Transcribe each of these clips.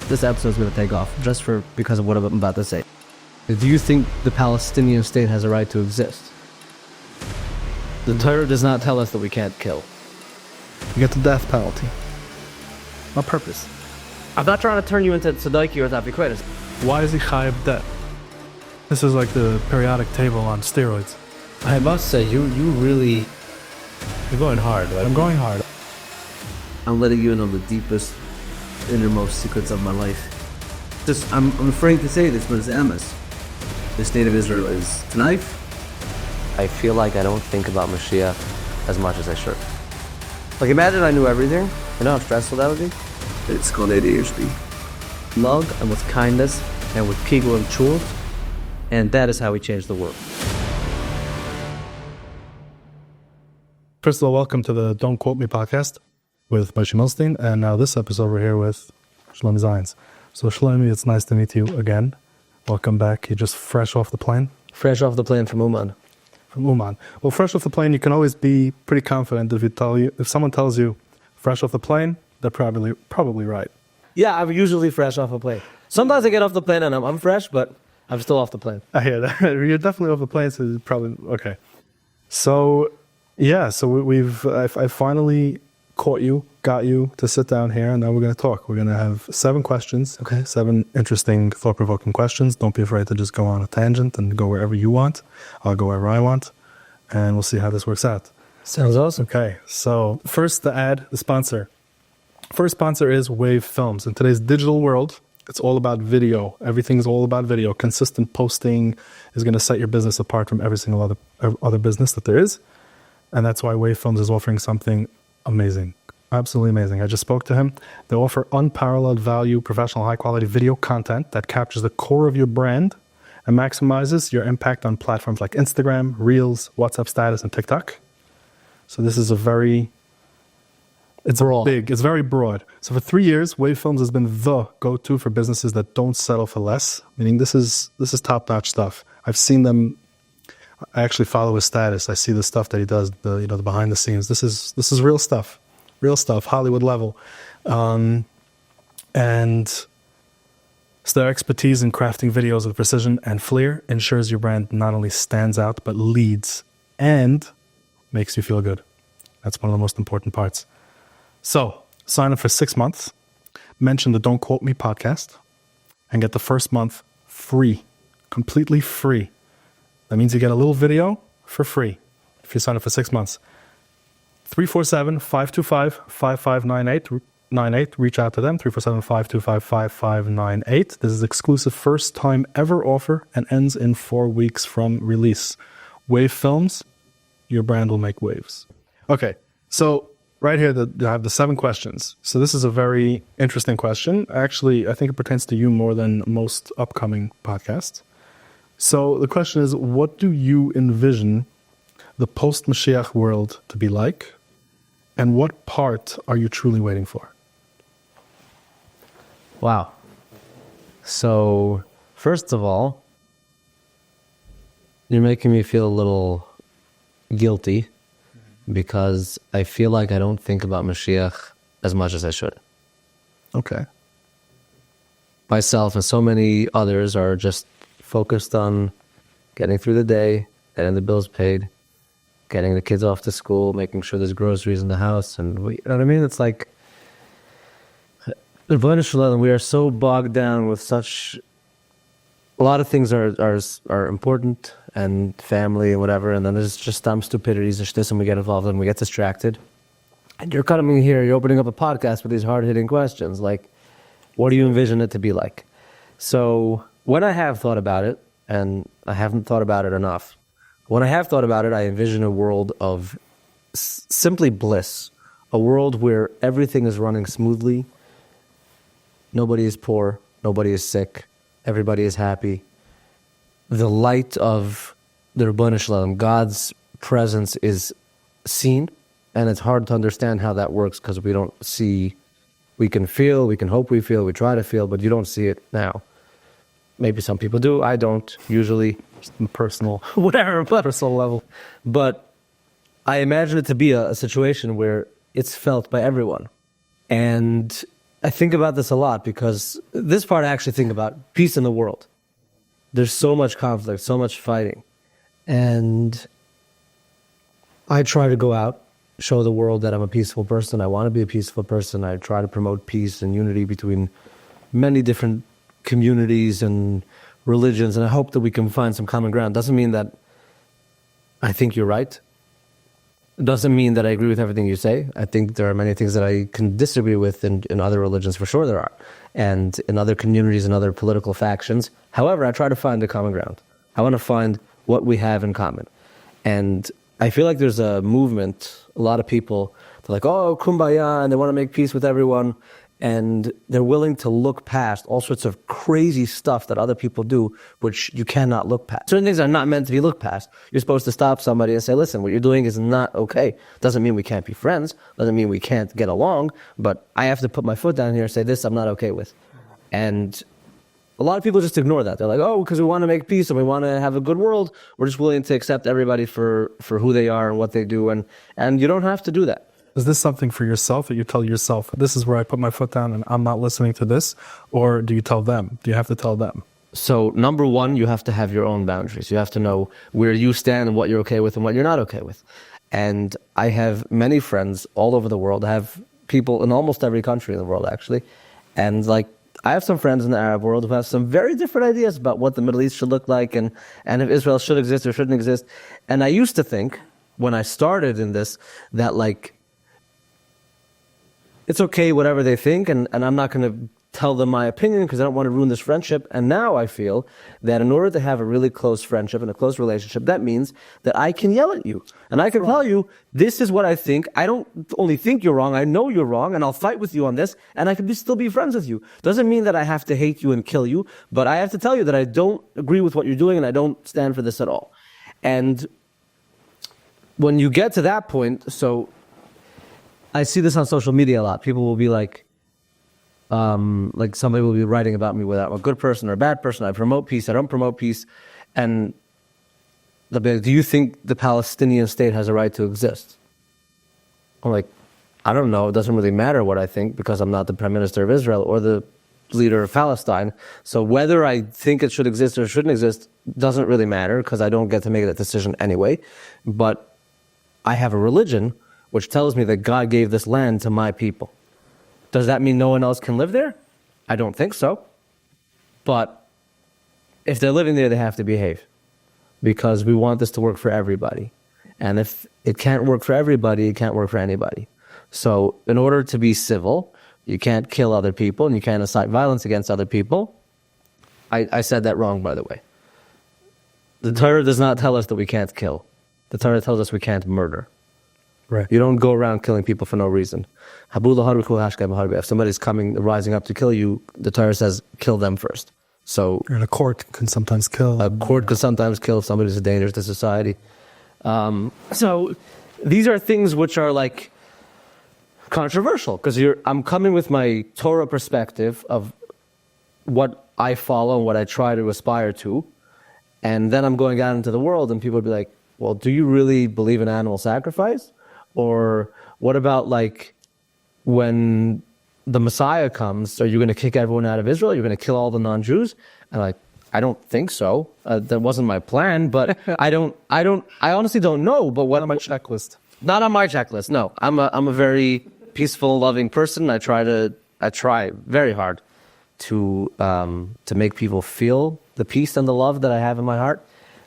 this episode's going to take off just because of what I'm about to say. Do you think the Palestinian state has a right to exist? The Torah does not tell us that we can't kill. You get the death penalty. On purpose. I'm not trying to turn you into Tzadiki or Tafiquetus. Why is he chayav debt? This is like the periodic table on steroids. I must say, you're going hard. Right? I'm going hard. I'm letting you in on the deepest, innermost secrets of my life. I'm afraid to say this, but it's emes. The state of Israel is tonight. I feel like I don't think about Mashiach as much as I should. Like, imagine I knew everything. You know how stressful that would be? It's called ADHD. Love and with kindness and with people and truth. And that is how we change the world. First of all, welcome to the Don't Quote Me podcast with Moshe Milstein. And now this episode we're here with Shloime Zionce. So Shloime, it's nice to meet you again. Welcome back. You're just fresh off the plane? Fresh off the plane from Uman. From Uman. Well, fresh off the plane, you can always be pretty confident if someone tells you fresh off the plane, they're probably right. Yeah, I'm usually fresh off a plane. Sometimes I get off the plane and I'm fresh, but I'm still off the plane. I hear that. You're definitely off the plane, so it's probably okay. So, yeah, I finally got you to sit down here, and now we're going to talk. We're going to have 7 questions. Okay. 7 interesting, thought-provoking questions. Don't be afraid to just go on a tangent and go wherever you want. I'll go wherever I want, and we'll see how this works out. Sounds awesome. Okay, so first the sponsor. First sponsor is Wave Films. In today's digital world, it's all about video. Everything's all about video. Consistent posting is going to set your business apart from every single other business that there is. And that's why Wave Films is offering something amazing. Absolutely amazing. I just spoke to him. They offer unparalleled value, professional, high-quality video content that captures the core of your brand and maximizes your impact on platforms like Instagram, Reels, WhatsApp status, and TikTok. So this is it's very broad. So for 3 years, Wave Films has been the go-to for businesses that don't settle for less. Meaning this is top-notch stuff. I've seen them. I actually follow his status. I see the stuff that he does, the behind the scenes. This is real stuff, Hollywood level. And so their expertise in crafting videos with precision and flair ensures your brand not only stands out, but leads and makes you feel good. That's one of the most important parts. So sign up for 6 months, mention the Don't Quote Me podcast, and get the first month free, completely free. That means you get a little video for free if you sign up for 6 months. 347-525-5598. Reach out to them, 347-525-5598. This is exclusive first time ever offer and ends in 4 weeks from release. Wave Films, your brand will make waves. Okay, so right here, I have the 7 questions. So this is a very interesting question. Actually, I think it pertains to you more than most upcoming podcasts. So the question is, what do you envision the post-Mashiach world to be like? And what part are you truly waiting for? Wow. So, first of all, you're making me feel a little guilty because I feel like I don't think about Mashiach as much as I should. Okay. Myself and so many others are just focused on getting through the day, getting the bills paid, getting the kids off to school, making sure there's groceries in the house. And you know what I mean? It's like, we are so bogged down with such, a lot of things are important and family and whatever, and then there's just dumb stupidities and we get involved and we get distracted. And you're coming here, you're opening up a podcast with these hard-hitting questions, like, what do you envision it to be like? So when I have thought about it, and I haven't thought about it enough, when I have thought about it, I envision a world of simply bliss, a world where everything is running smoothly, nobody is poor, nobody is sick, everybody is happy. The light of the Ribono Shel Olam, God's presence, is seen, and it's hard to understand how that works because we don't see. We can feel, we can hope we feel, we try to feel, but you don't see it now. Maybe some people do, I don't, usually. Personal. Whatever, but personal level. But I imagine it to be a situation where it's felt by everyone. And I think about this a lot because this part I actually think about peace in the world. There's so much conflict, so much fighting. And I try to go out, show the world that I'm a peaceful person. I want to be a peaceful person. I try to promote peace and unity between many different communities and religions. And I hope that we can find some common ground. Doesn't mean that I think you're right. It doesn't mean that I agree with everything you say. I think there are many things that I can disagree with in other religions, for sure there are, and in other communities and other political factions. However, I try to find the common ground. I want to find what we have in common. And I feel like there's a movement, a lot of people, they're like, oh, kumbaya, and they want to make peace with everyone. And they're willing to look past all sorts of crazy stuff that other people do, which you cannot look past. Certain things are not meant to be looked past. You're supposed to stop somebody and say, listen, what you're doing is not okay. Doesn't mean we can't be friends. Doesn't mean we can't get along. But I have to put my foot down here and say, this I'm not okay with. And a lot of people just ignore that. They're like, oh, because we want to make peace and we want to have a good world, we're just willing to accept everybody for who they are and what they do. And you don't have to do that. Is this something for yourself that you tell yourself, this is where I put my foot down and I'm not listening to this? Or do you tell them? Do you have to tell them? So number one, you have to have your own boundaries. You have to know where you stand and what you're okay with and what you're not okay with. And I have many friends all over the world. I have people in almost every country in the world, actually. And like, I have some friends in the Arab world who have some very different ideas about what the Middle East should look like and if Israel should exist or shouldn't exist. And I used to think, when I started in this, that like, it's okay, whatever they think, and I'm not going to tell them my opinion because I don't want to ruin this friendship. And now I feel that in order to have a really close friendship and a close relationship, that means that I can yell at you. And I can tell you, this is what I think. I don't only think you're wrong, I know you're wrong, and I'll fight with you on this, and I can still be friends with you. Doesn't mean that I have to hate you and kill you, but I have to tell you that I don't agree with what you're doing and I don't stand for this at all. And when you get to that point, so I see this on social media a lot. People will be like somebody will be writing about me whether I'm a good person or a bad person. I promote peace, I don't promote peace. And they'll be like, do you think the Palestinian state has a right to exist? I'm like, I don't know. It doesn't really matter what I think because I'm not the Prime Minister of Israel or the leader of Palestine. So whether I think it should exist or shouldn't exist doesn't really matter because I don't get to make that decision anyway. But I have a religion which tells me that God gave this land to my people. Does that mean no one else can live there? I don't think so. But if they're living there, they have to behave because we want this to work for everybody. And if it can't work for everybody, it can't work for anybody. So in order to be civil, you can't kill other people and you can't incite violence against other people. I said that wrong, by the way. The Torah does not tell us that we can't kill. The Torah tells us we can't murder. Right. You don't go around killing people for no reason. If somebody's rising up to kill you, the Torah says kill them first. So and a court can sometimes kill. A court can sometimes kill if somebody's a danger to society. So these are things which are like controversial because I'm coming with my Torah perspective of what I follow and what I try to aspire to, and then I'm going out into the world and people would be like, well, do you really believe in animal sacrifice? Or what about like when the Messiah comes, are you going to kick everyone out of Israel? You're going to kill all the non-Jews? And like, I don't think so. That wasn't my plan, but I honestly don't know. But what on my checklist? Not on my checklist. No, I'm a very peaceful, loving person. I try very hard to make people feel the peace and the love that I have in my heart.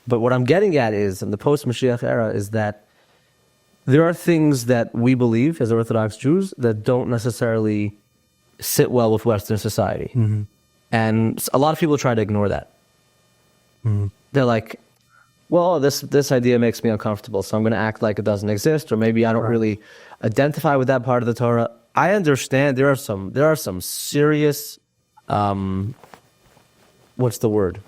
But what I'm getting at is, in the post-Mashiach era, is that there are things that we believe as Orthodox Jews that don't necessarily sit well with Western society. Mm-hmm. And a lot of people try to ignore that. Mm-hmm. They're like, well, this idea makes me uncomfortable, so I'm going to act like it doesn't exist, or maybe I don't really identify with that part of the Torah. I understand there are some serious, what's the word?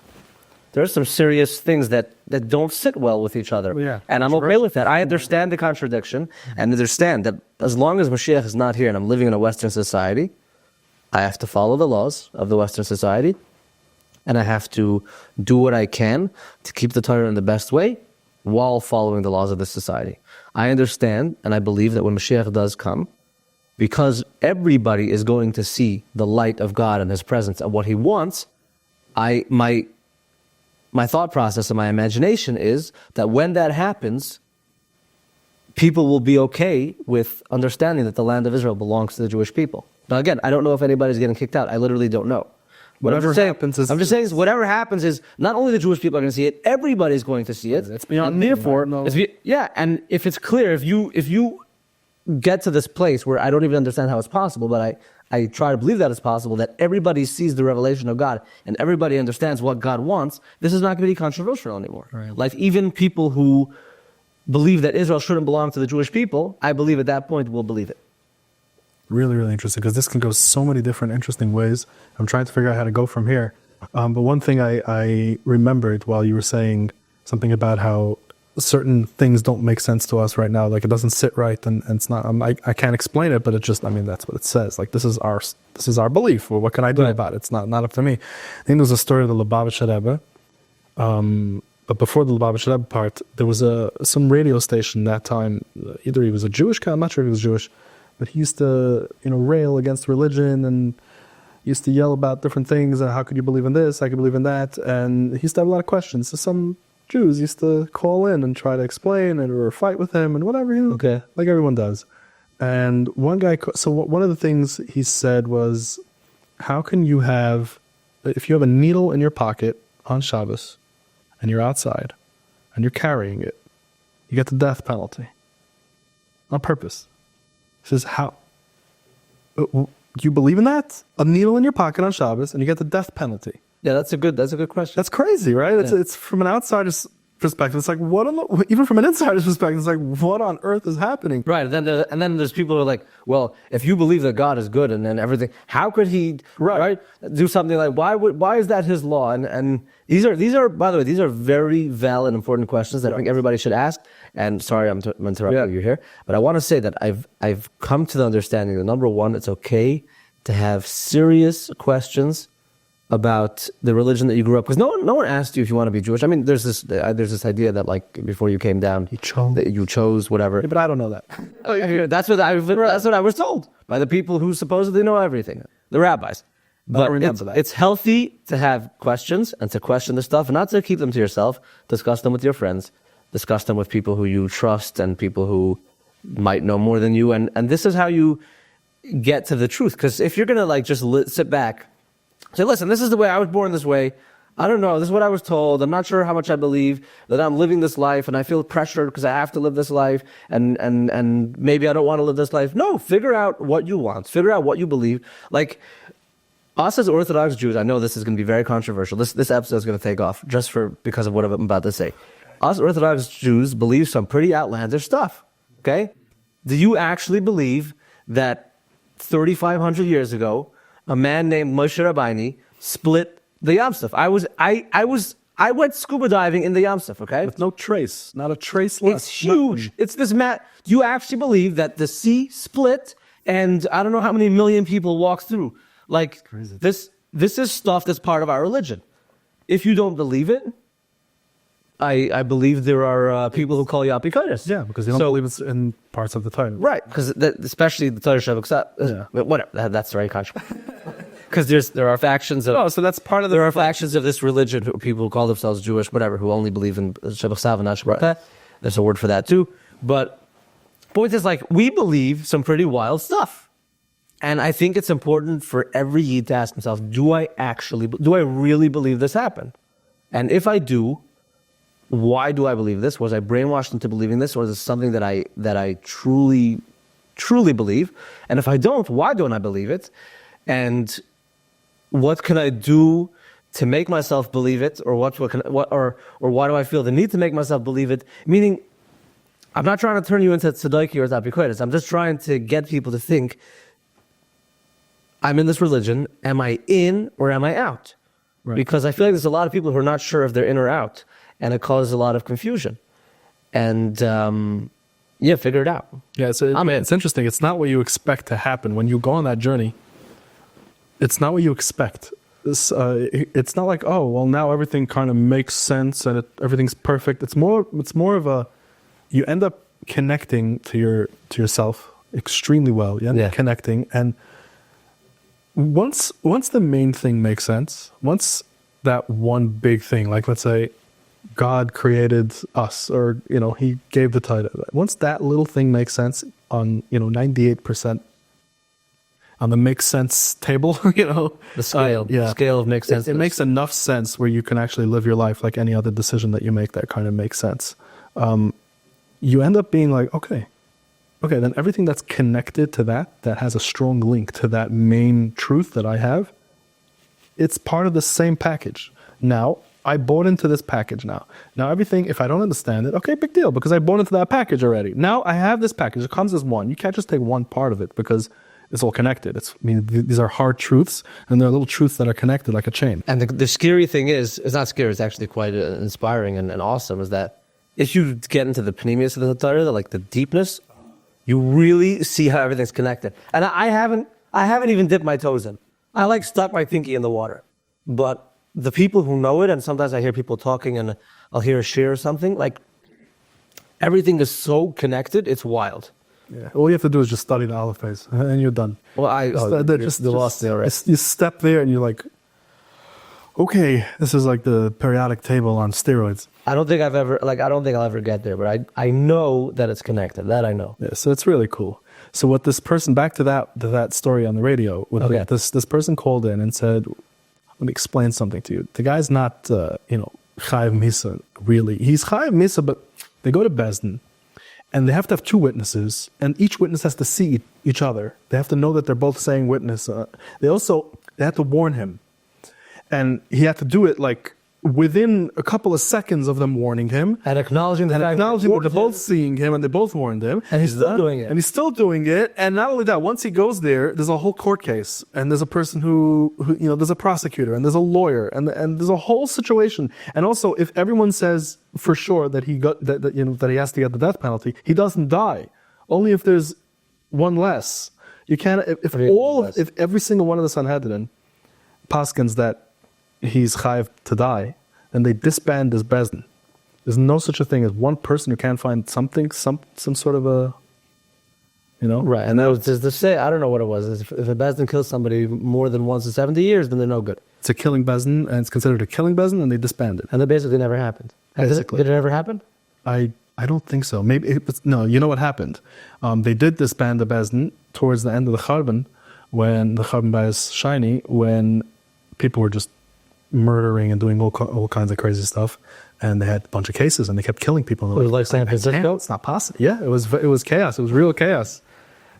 There are some serious things that don't sit well with each other. Yeah, and I'm okay with that. I understand the contradiction and understand that as long as Mashiach is not here and I'm living in a Western society, I have to follow the laws of the Western society and I have to do what I can to keep the Torah in the best way while following the laws of this society. I understand and I believe that when Mashiach does come, because everybody is going to see the light of God and His presence and what He wants, my thought process and my imagination is that when that happens, people will be okay with understanding that the land of Israel belongs to the Jewish people. Now again, I don't know if anybody's getting kicked out. I literally don't know. Whatever happens is... I'm just saying, whatever happens is, not only the Jewish people are going to see it, everybody's going to see it. It's beyond and me, therefore, and if it's clear, if you get to this place where I don't even understand how it's possible, but I try to believe that it's possible, that everybody sees the revelation of God and everybody understands what God wants, this is not going to be controversial anymore. Right. Like even people who believe that Israel shouldn't belong to the Jewish people, I believe at that point will believe it. Really, really interesting, because this can go so many different interesting ways. I'm trying to figure out how to go from here. But one thing I remembered while you were saying something about how certain things don't make sense to us right now, like it doesn't sit right, and it's not. I can't explain it, but it just, I mean, that's what it says. Like this is our belief. Well, what can I do about it? It's not up to me. I think there was a story of the Lubavitcher Rebbe. But before the Lubavitcher Rebbe part, there was some radio station that time. Either he was a Jewish guy, I'm not sure if he was Jewish, but he used to, rail against religion and used to yell about different things. And how could you believe in this? How could you believe in that? And he used to have a lot of questions. So some Jews used to call in and try to explain it or fight with him and whatever, Okay. like everyone does. And one guy, so one of the things he said was, how can you have, if you have a needle in your pocket on Shabbos and you're outside and you're carrying it, you get the death penalty on purpose. He says, how? You believe in that? A needle in your pocket on Shabbos and you get the death penalty. Yeah, that's a good question. That's crazy, right? It's from an outsider's perspective. It's like, even from an insider's perspective, it's like, what on earth is happening? Right, and then there's people who are like, well, if you believe that God is good and then everything, how could He right do something like, why is that His law? And these are by the way, these are very valid and important questions that I think everybody should ask. And sorry, I'm interrupting you here, but I want to say that I've come to the understanding that number one, it's okay to have serious questions about the religion that you grew up, because no one asked you if you want to be Jewish. I mean, there's this idea that like before you came down, that you chose whatever. Yeah, but I don't know that. That's what I was told by the people who supposedly know everything, the rabbis. But it's healthy to have questions and to question the stuff, and not to keep them to yourself. Discuss them with your friends, discuss them with people who you trust and people who might know more than you. And this is how you get to the truth. Because if you're gonna like just sit back. Say, listen, this is the way I was born this way. I don't know. This is what I was told. I'm not sure how much I believe that I'm living this life, and I feel pressured because I have to live this life, and maybe I don't want to live this life. No, figure out what you want. Figure out what you believe. Like us as Orthodox Jews, I know this is going to be very controversial. This episode is going to take off because of what I'm about to say. Us Orthodox Jews believe some pretty outlandish stuff. Okay, do you actually believe that 3,500 years ago, a man named Moshe Rabbeinu split the Yam Suf? I went scuba diving in the Yam Suf, okay? With no trace, not a trace left. It's huge. It's this do you actually believe that the sea split and I don't know how many million people walked through? Like this is stuff that's part of our religion. If you don't believe it, I believe there are people who call you apikonis. Yeah, because they don't believe it's in parts of the Torah. Right, because especially the Torah Shabbos. Whatever, that's very controversial. Because there are factions of... so that's part of There are factions of this religion, people who call themselves Jewish, whatever, who only believe in Shabbos and not Shabbat. Right. There's a word for that too. But point is, like, we believe some pretty wild stuff. And I think it's important for every Yid to ask himself, do I really believe this happened? And if I do, why do I believe this? Was I brainwashed into believing this, or is it something that I truly, truly believe? And if I don't, why don't I believe it? And what can I do to make myself believe it, or why do I feel the need to make myself believe it? Meaning, I'm not trying to turn you into tzedaki or tapikoides. I'm just trying to get people to think, I'm in this religion. Am I in or am I out? Right. Because I feel like there's a lot of people who are not sure if they're in or out, and it causes a lot of confusion. And figure it out. Yeah, it's interesting. It's not what you expect to happen when you go on that journey. It's not what you expect. It's not like, oh, well, now everything kind of makes sense and everything's perfect. It's more of a, you end up connecting to yourself extremely well, connecting. And once the main thing makes sense, once that one big thing, like let's say God created us, or he gave the title, once that little thing makes sense on 98% on the makes sense table, the scale of makes sense. It makes enough sense where you can actually live your life like any other decision that you make that kind of makes sense. You end up being like, okay, then everything that's connected to that has a strong link to that main truth that I have, it's part of the same package. Now, I bought into this package now. Now everything, if I don't understand it, okay, big deal, because I bought into that package already. Now I have this package. It comes as one. You can't just take one part of it because it's all connected. These are hard truths, and they're little truths that are connected like a chain. And the scary thing is, it's not scary, it's actually quite inspiring and awesome, is that if you get into the panemius of the Torah, like the deepness, you really see how everything's connected. And I haven't even dipped my toes in. I stuck my pinky in the water. But the people who know it, and sometimes I hear people talking and I'll hear a share or something, everything is so connected, it's wild. Yeah. All you have to do is just study the Aleph phase, and you're done. Well, just lost me already. You step there and you're like, okay, this is like the periodic table on steroids. I don't think I'll ever get there, but I know that it's connected. That I know. Yeah, so it's really cool. So what this person, back to that story on the radio, this person called in and said, let me explain something to you. The guy's not, Chayiv Misa, really. He's Chayiv Misa, but they go to Bezdin, and they have to have two witnesses, and each witness has to see each other. They have to know that they're both saying witness. They had to warn him. And he had to do it within a couple of seconds of them warning him. And acknowledging that they're both seeing him and they both warned him. And he's still doing it. And he's still doing it. And not only that, once he goes there's a whole court case. And there's a person who there's a prosecutor and there's a lawyer and there's a whole situation. And also, if everyone says for sure that he got that he has to get the death penalty, he doesn't die. Only if there's one less. You can't, if every single one of the Sanhedrin paskins that he's chayiv to die, and they disband his bezdin. There's no such a thing as one person who can't find something, some sort of a, Right, and that was just to say, I don't know what it was. If a bezdin kills somebody more than once in 70 years, then they're no good. It's a killing bezdin, and it's considered a killing bezdin, and they disband it. And that basically never happened. Basically. Did it ever happen? I don't think so. Maybe no. You know what happened? They did disband the bezdin towards the end of the Charbon, when the Charbon Bayis Shiny, when people were just murdering and doing all kinds of crazy stuff, and they had a bunch of cases, and they kept killing people. It was like San Francisco? It's not possible. Yeah, it was chaos. It was real chaos.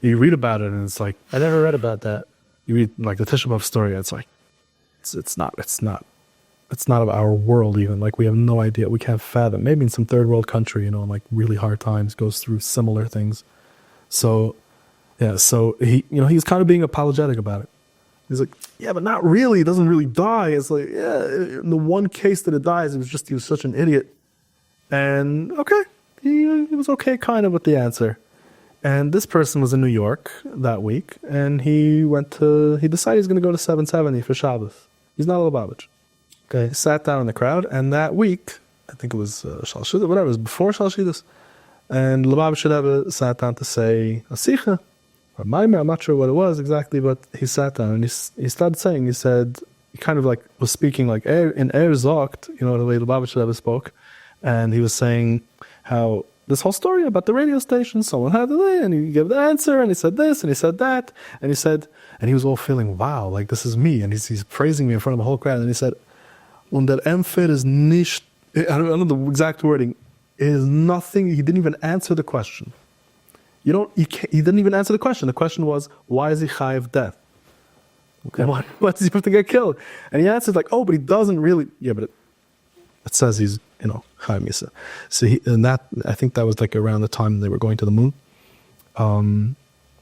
You read about it, and it's like, I never read about that. You read the Tisha B'Av story. It's like it's not of our world even. We have no idea. We can't fathom. Maybe in some third world country, in really hard times, goes through similar things. So yeah, so he's kind of being apologetic about it. He's like, yeah, but not really. He doesn't really die. It's like, yeah, in the one case that it dies, he was such an idiot. And okay, he was okay kind of with the answer. And this person was in New York that week, and he decided he's going to go to 770 for Shabbos. He's not a Lubavitch. Okay. He sat down in the crowd, and that week, I think it was Shal Shidus, whatever, it was before Shal Shidus, and Lubavitch Rebbe sat down to say a Sicha, or Maimer, I'm not sure what it was exactly, but he sat down and he started saying, he said, he kind of was speaking in Zogt, the way Lubavitch Rebbe spoke, and he was saying how this whole story about the radio station, someone had it, and he gave the answer, and he said this, and he said that, and he was all feeling, wow, this is me, and he's praising me in front of the whole crowd, and he said, und der Empfer ist nicht, I don't know the exact wording, is nothing, he didn't even answer the question. He didn't even answer the question. The question was, why is he chayiv death? Okay. Why does he have to get killed? And he answered but he doesn't really. Yeah, but it says he's chayiv misa. So I think that was around the time they were going to the moon.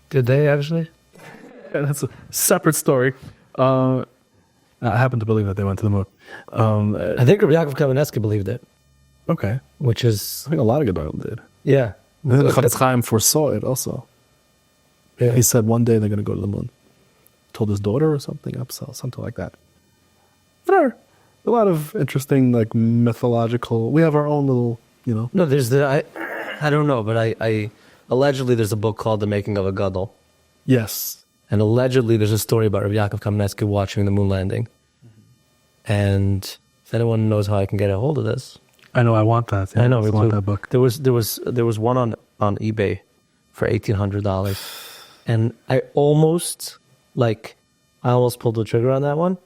Did they actually? Yeah, that's a separate story. I happen to believe that they went to the moon. I think Rabbi Yaakov Kamenetsky believed it. Okay, which is I think a lot of Gedolim did. Yeah. The Chafetz Chaim foresaw it also. Yeah. He said one day they're going to go to the moon. Told his daughter or something, something like that. Whatever. A lot of interesting, mythological. We have our own little, No, there's I don't know, but I allegedly there's a book called The Making of a Gadol. Yes. And allegedly there's a story about Rabbi Yaakov Kamenetsky watching the moon landing. And if anyone knows how I can get a hold of this. I know, I want that. Yeah, I know, I me want too. that book. There was one on eBay for $1,800. And I almost pulled the trigger on that one.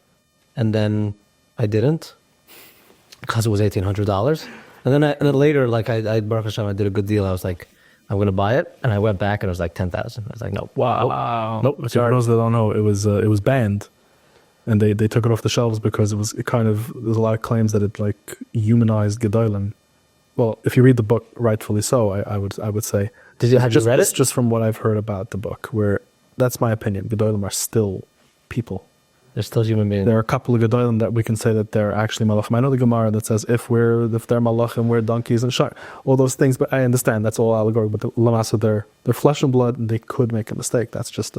And then I didn't. Because it was $1,800. And then later, I Baruch Hashem, I did a good deal. I was like, I'm going to buy it. And I went back and it was like 10,000. I was like, no. Wow. Nope. For those that don't know, it was banned. And they took it off the shelves because there's a lot of claims that it humanized Gedolim. Well, if you read the book, rightfully so, I would say. Have you read it? It's just from what I've heard about the book, where that's my opinion. Gedolim are still people. They're still human beings. There are a couple of Gedolim that we can say that they're actually Malachim. I know the Gemara that says if they're Malachim, we're donkeys and all those things, but I understand that's all allegory. But the Lamasa, they're flesh and blood, and they could make a mistake. That's just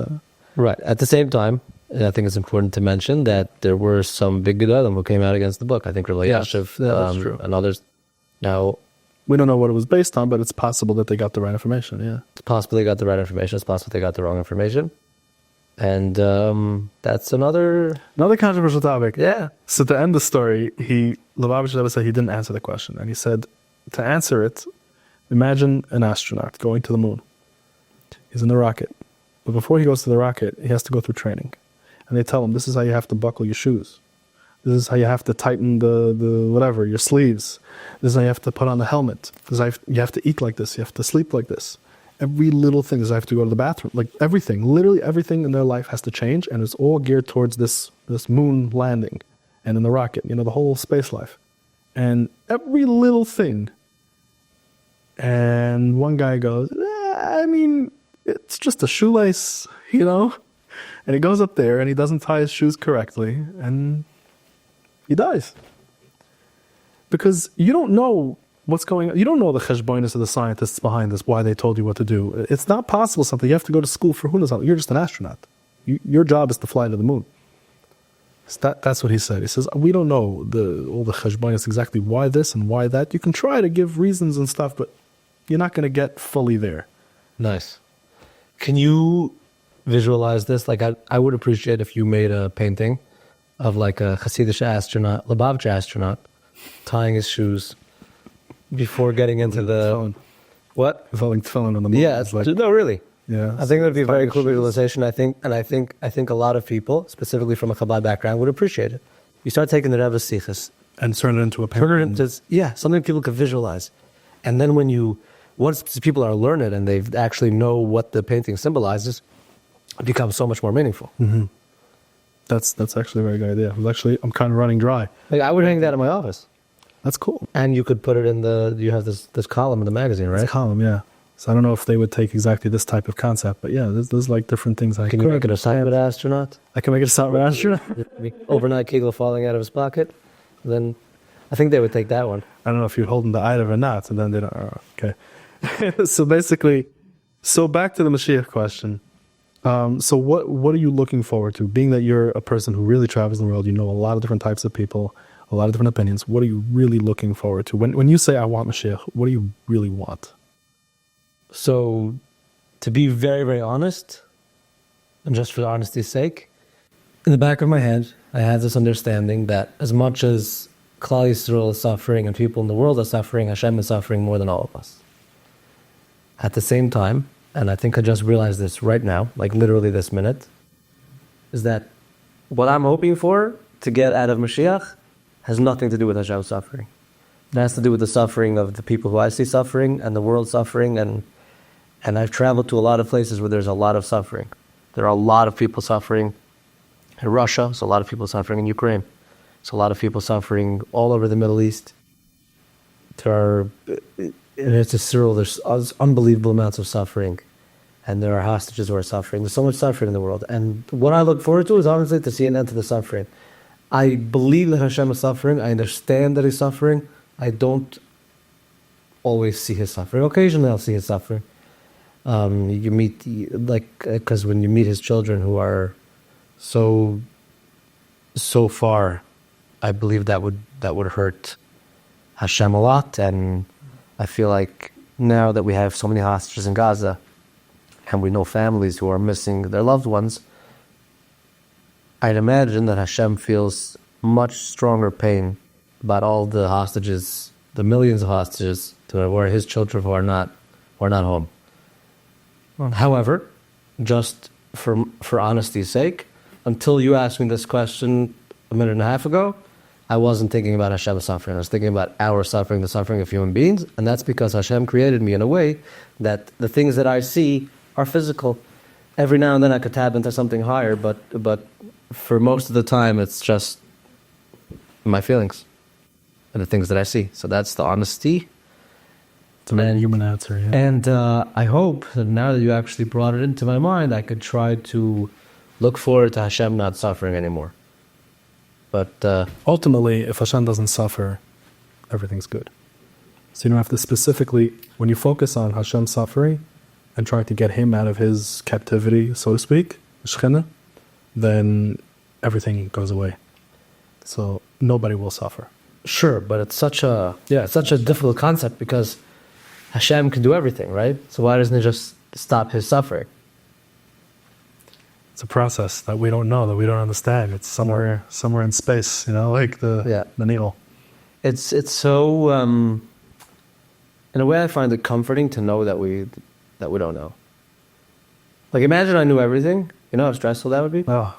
right. At the same time, I think it's important to mention that there were some big Gedolim who came out against the book. I think Rabbi Yashiv and others. Now, we don't know what it was based on, but it's possible that they got the right information. Yeah, it's possible they got the right information. It's possible they got the wrong information. And that's another controversial topic. Yeah. So to end the story, Lubavitch Rebbe said he didn't answer the question, and he said to answer it, imagine an astronaut going to the moon. He's in the rocket, but before he goes to the rocket, he has to go through training, and they tell him this is how you have to buckle your shoes. This is how you have to tighten your sleeves. This is how you have to put on the helmet. This is how you have to eat like this. You have to sleep like this. Every little thing is I have to go to the bathroom. Everything, literally everything in their life has to change, and it's all geared towards this moon landing and in the rocket, the whole space life. And every little thing. And one guy goes, it's just a shoelace, And he goes up there and he doesn't tie his shoes correctly and he dies. Because you don't know what's going on. You don't know the cheshbonis of the scientists behind this, why they told you what to do. It's not possible something. You have to go to school for who knows how. You're just an astronaut. Your job is to fly to the moon. So that's what he said. He says, we don't know all the cheshbonis exactly why this and why that. You can try to give reasons and stuff, but you're not going to get fully there. Nice. Can you visualize this? I would appreciate if you made a painting of a Chasidish astronaut, Lubavitch astronaut, tying his shoes before getting into the what? Falling Tefilin on the moon. Yeah, no, really. Yeah, I think that would be a very cool visualization. I think a lot of people, specifically from a Chabad background, would appreciate it. You start taking the Rebbe's sichos and turn it into a painting. Something people can visualize, and then once people are learned and they actually know what the painting symbolizes, it becomes so much more meaningful. Mm-hmm. That's actually a very good idea. I'm kind of running dry. I would hang that in my office. That's cool. And you could put it in you have this column in the magazine, right? It's a column, yeah. So I don't know if they would take exactly this type of concept, but yeah, there's different things I can you make it a silent astronaut? I can make it a silent astronaut? Overnight Kegel falling out of his pocket? Then I think they would take that one. I don't know if you're holding the item or not, and then they don't. Okay. So basically, back to the Mashiach question. So what are you looking forward to? Being that you're a person who really travels the world, you know a lot of different types of people, a lot of different opinions. What are you really looking forward to? When you say, I want Mashiach, what do you really want? So, to be very, very honest, and just for honesty's sake, in the back of my head, I have this understanding that as much as Klal Yisrael is suffering and people in the world are suffering, Hashem is suffering more than all of us. At the same time, and I think I just realized this right now, literally this minute, is that what I'm hoping for to get out of Mashiach has nothing to do with Hashem's suffering. It has to do with the suffering of the people who I see suffering and the world suffering, and I've traveled to a lot of places where there's a lot of suffering. There are a lot of people suffering in Russia, there's a lot of people suffering in Ukraine, there's a lot of people suffering all over the Middle East. It's there's unbelievable amounts of suffering, and there are hostages who are suffering. There's so much suffering in the world, and what I look forward to is honestly to see an end to the suffering. I believe that Hashem is suffering. I understand that He's suffering. I don't always see His suffering. Occasionally, I'll see His suffering. You meet because when you meet His children who are so far, I believe that would hurt Hashem a lot, and I feel like now that we have so many hostages in Gaza, and we know families who are missing their loved ones, I'd imagine that Hashem feels much stronger pain about all the hostages, the millions of hostages, to where his children who are not home. However, just for honesty's sake, until you asked me this question a minute and a half ago, I wasn't thinking about Hashem's suffering. I was thinking about our suffering, the suffering of human beings, and that's because Hashem created me in a way that the things that I see are physical. Every now and then I could tap into something higher, but for most of the time it's just my feelings and the things that I see. So that's the honesty. It's a very human answer, yeah. And I hope that now that you actually brought it into my mind, I could try to look forward to Hashem not suffering anymore. But ultimately, if Hashem doesn't suffer, everything's good. So you don't have to specifically, when you focus on Hashem suffering and trying to get him out of his captivity, so to speak, Shechina, then everything goes away. So nobody will suffer. Sure, but it's such a difficult concept because Hashem can do everything, right? So why doesn't he just stop his suffering? It's a process that we don't know, that we don't understand. It's somewhere in space, like the needle. It's so in a way I find it comforting to know that we don't know. Like imagine I knew everything. You know how stressful that would be? Oh.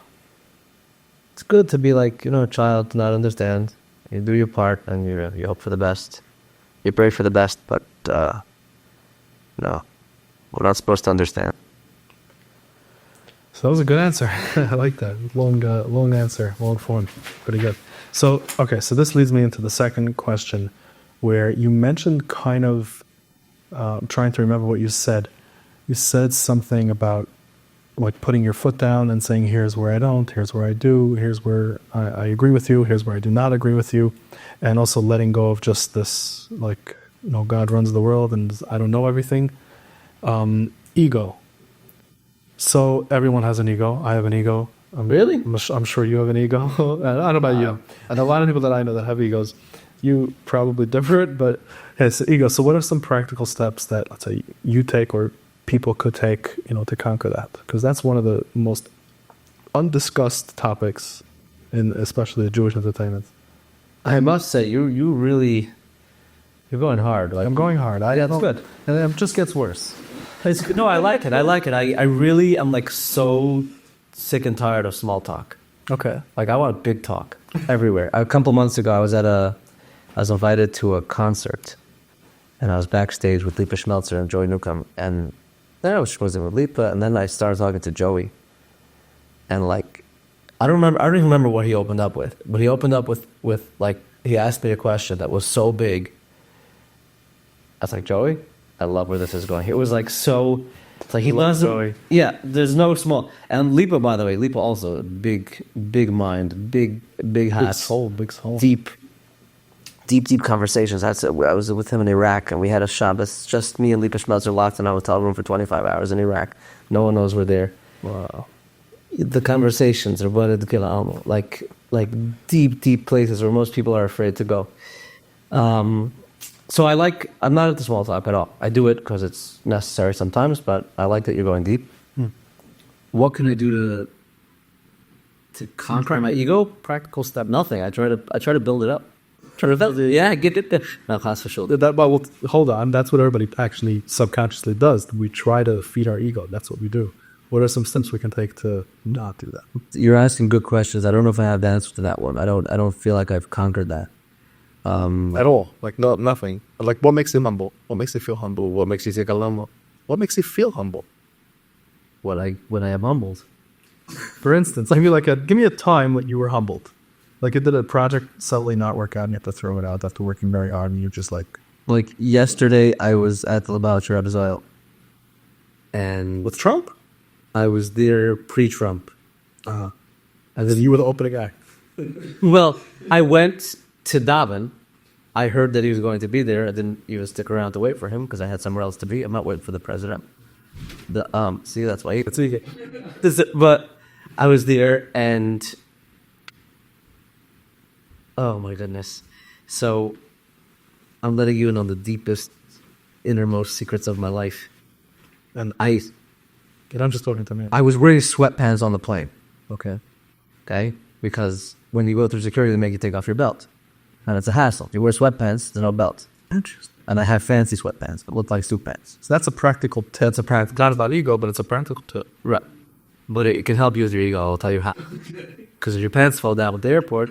It's good to be like, a child to not understand. You do your part and you hope for the best. You pray for the best, but no. We're not supposed to understand. So that was a good answer. I like that. Long answer, long form. Pretty good. So this leads me into the second question, where you mentioned kind of, trying to remember what you said. You said something about like putting your foot down and saying, here's where I don't, here's where I do, here's where I agree with you, here's where I do not agree with you. And also letting go of just this, like, God runs the world and I don't know everything. Ego. So everyone has an ego. I have an ego. Really? I'm sure you have an ego. I don't know about you. And a lot of people that I know that have egos. You probably different, but it's ego. So what are some practical steps that, let's say, you take or people could take, to conquer that? Because that's one of the most undiscussed topics in especially the Jewish entertainment. I must say, you're going hard. Like, I'm going hard. That's good. And it just gets worse. No, I like it. I really am like so sick and tired of small talk. Okay. Like I want big talk everywhere. A couple months ago, I was invited to a concert, and I was backstage with Lipa Schmelzer and Joey Newcomb, and then I was schmoozing with Lipa, and then I started talking to Joey, and like I don't even remember what he opened up with, but he opened up with like he asked me a question that was so big. I was like, Joey, I love where this is going. It was like so. It's like he loves Joey. Yeah, there's no small. And Lipa, by the way, Lipa also big mind, big hat, big soul, deep conversations. I was with him in Iraq, and we had a Shabbos, just me and Lipa Schmelzer locked in a hotel room for 25 hours in Iraq. No one knows we're there. Wow. The conversations are like deep places where most people are afraid to go. So I'm not at the small talk at all. I do it because it's necessary sometimes, but I like that you're going deep. What can I do to conquer my ego? Practical step, nothing. I try to build it up. Get it there. No, well, hold on. That's what everybody actually subconsciously does. We try to feed our ego. That's what we do. What are some steps we can take to not do that? You're asking good questions. I don't know if I have the answer to that one. I don't feel like I've conquered that. At all. Like, no, nothing. Like, what makes him humble? What makes you feel humble? What makes you take a lumbo? What makes you feel humble? When I am humbled. For instance, I feel give me a time when you were humbled. Like, you did a project suddenly not work out and you have to throw it out after working very hard and you're just like... Like, yesterday I was at the Laboucher Azoy. And... With Trump? I was there pre-Trump. And then you were the opening guy. Well, I went to Davin. I heard that he was going to be there. I didn't even stick around to wait for him because I had somewhere else to be. I'm not waiting for the president. See, that's why. But I was there, and oh my goodness! So I'm letting you in on the deepest innermost secrets of my life. And I I'm just talking to me. I was wearing sweatpants on the plane. Okay? Because when you go through security, they make you take off your belt. And it's a hassle. You wear sweatpants, there's no belt. Interesting. And I have fancy sweatpants that look like suit pants. So that's a practical tip. That's a practical. Not about ego, but it's a practical tip. Right. But it can help you with your ego, I'll tell you how. Because if your pants fall down at the airport,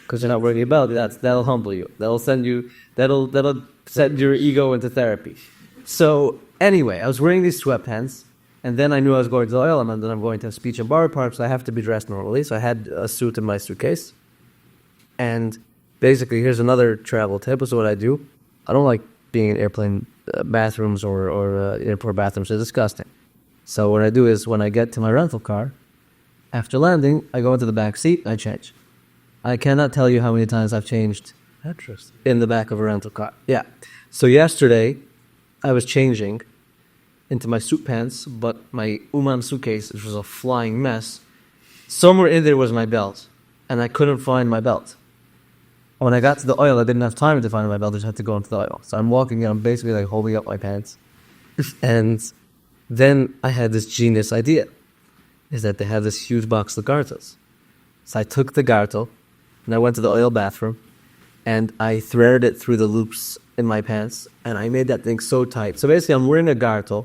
because you're not wearing your belt, that'll humble you. That'll send your ego into therapy. So anyway, I was wearing these sweatpants, and then I knew I was going to the oil, and then I'm going to a speech and bar park, so I have to be dressed normally. So I had a suit in my suitcase. And basically, here's another travel tip. So what I do, I don't like being in airplane bathrooms or airport bathrooms. They're disgusting. So what I do is when I get to my rental car, after landing, I go into the back seat and I change. I cannot tell you how many times I've changed in the back of a rental car. Yeah. So yesterday, I was changing into my suit pants, but my Uman suitcase, which was a flying mess, somewhere in there was my belt, and I couldn't find my belt. When I got to the oil, I didn't have time to find my belt. I just had to go into the oil. So I'm walking and I'm basically like holding up my pants. And then I had this genius idea, is that they have this huge box of garters. So I took the garter and I went to the oil bathroom and I threaded it through the loops in my pants and I made that thing so tight. So basically I'm wearing a garter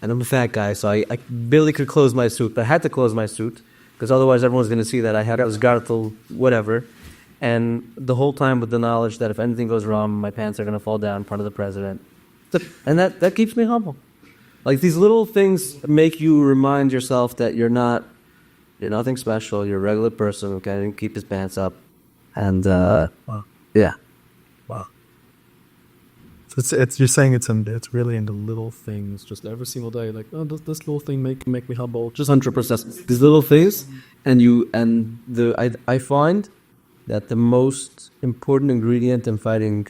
and I'm a fat guy, so I barely could close my suit. But I had to close my suit because otherwise everyone's going to see that I had this garter, whatever. And the whole time with the knowledge that if anything goes wrong, my pants are going to fall down in front of the president. And that keeps me humble. Like these little things make you remind yourself that you're nothing special. You're a regular person who can keep his pants up. And, Wow. Yeah. Wow. So it's you're saying it's really in the little things, just every single day. Like, oh, does this little thing make me humble? Just 100%. These little things, I find that the most important ingredient in fighting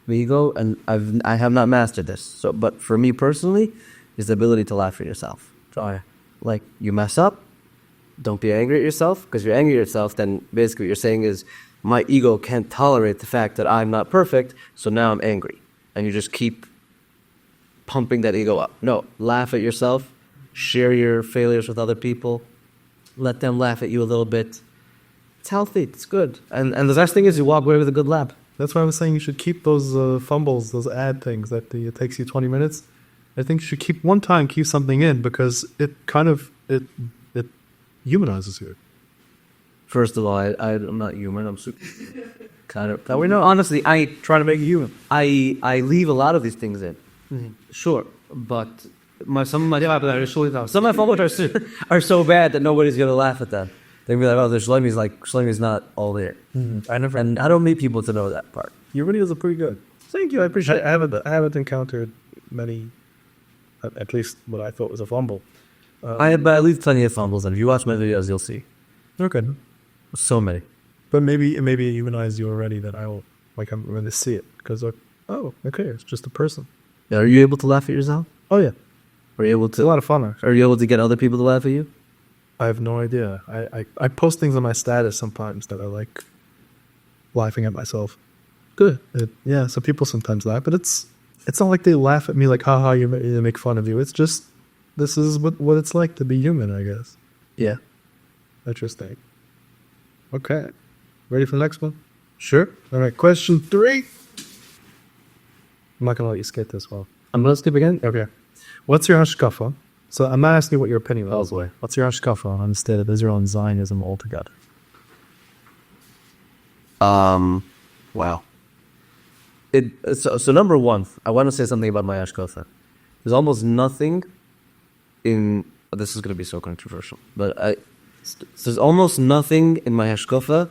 ego, and I have not mastered this. So, but for me personally, is the ability to laugh at yourself. Like you mess up, don't be angry at yourself, because you're angry at yourself. Then basically what you're saying is, my ego can't tolerate the fact that I'm not perfect, so now I'm angry, and you just keep pumping that ego up. No, laugh at yourself, share your failures with other people, let them laugh at you a little bit. It's healthy. It's good. And the best thing is you walk away with a good laugh. That's why I was saying you should keep those fumbles, those ad things that it takes you 20 minutes. I think you should keep something in because it kind of it humanizes you. First of all, I'm not human. I'm super kind of. No, honestly, I Trying to make you human. I leave a lot of these things in. Sure, but some of my fumbles are so bad that nobody's gonna laugh at them. They'll be like, oh, Shloime's not all there. Mm-hmm. And I don't meet people to know that part. Your videos are pretty good. Thank you, I appreciate it. I haven't encountered many, at least what I thought was a fumble. I leave plenty of fumbles, and if you watch my videos, you'll see. Okay. So many. But maybe it humanized you already that I'm going to see it because oh, okay, it's just a person. Yeah, are you able to laugh at yourself? Oh yeah, Are you able it's a to? lot of fun. Actually. Are you able to get other people to laugh at you? I have no idea. I post things on my status sometimes that I like laughing at myself. Good. Yeah, so people sometimes laugh, but it's not like they laugh at me like, haha, they make fun of you. It's just, this is what it's like to be human, I guess. Yeah. Interesting. Okay. Ready for the next one? Sure. All right, question 3. I'm not going to let you skip this one. I'm going to skip again? Okay. What's your hashkafa? So I'm not asking you what your opinion is. Oh, boy. What's your hashkafa on the state of Israel and Zionism altogether? Wow. So number one, I want to say something about my hashkafa. There's almost nothing this is going to be so controversial, but there's almost nothing in my hashkafa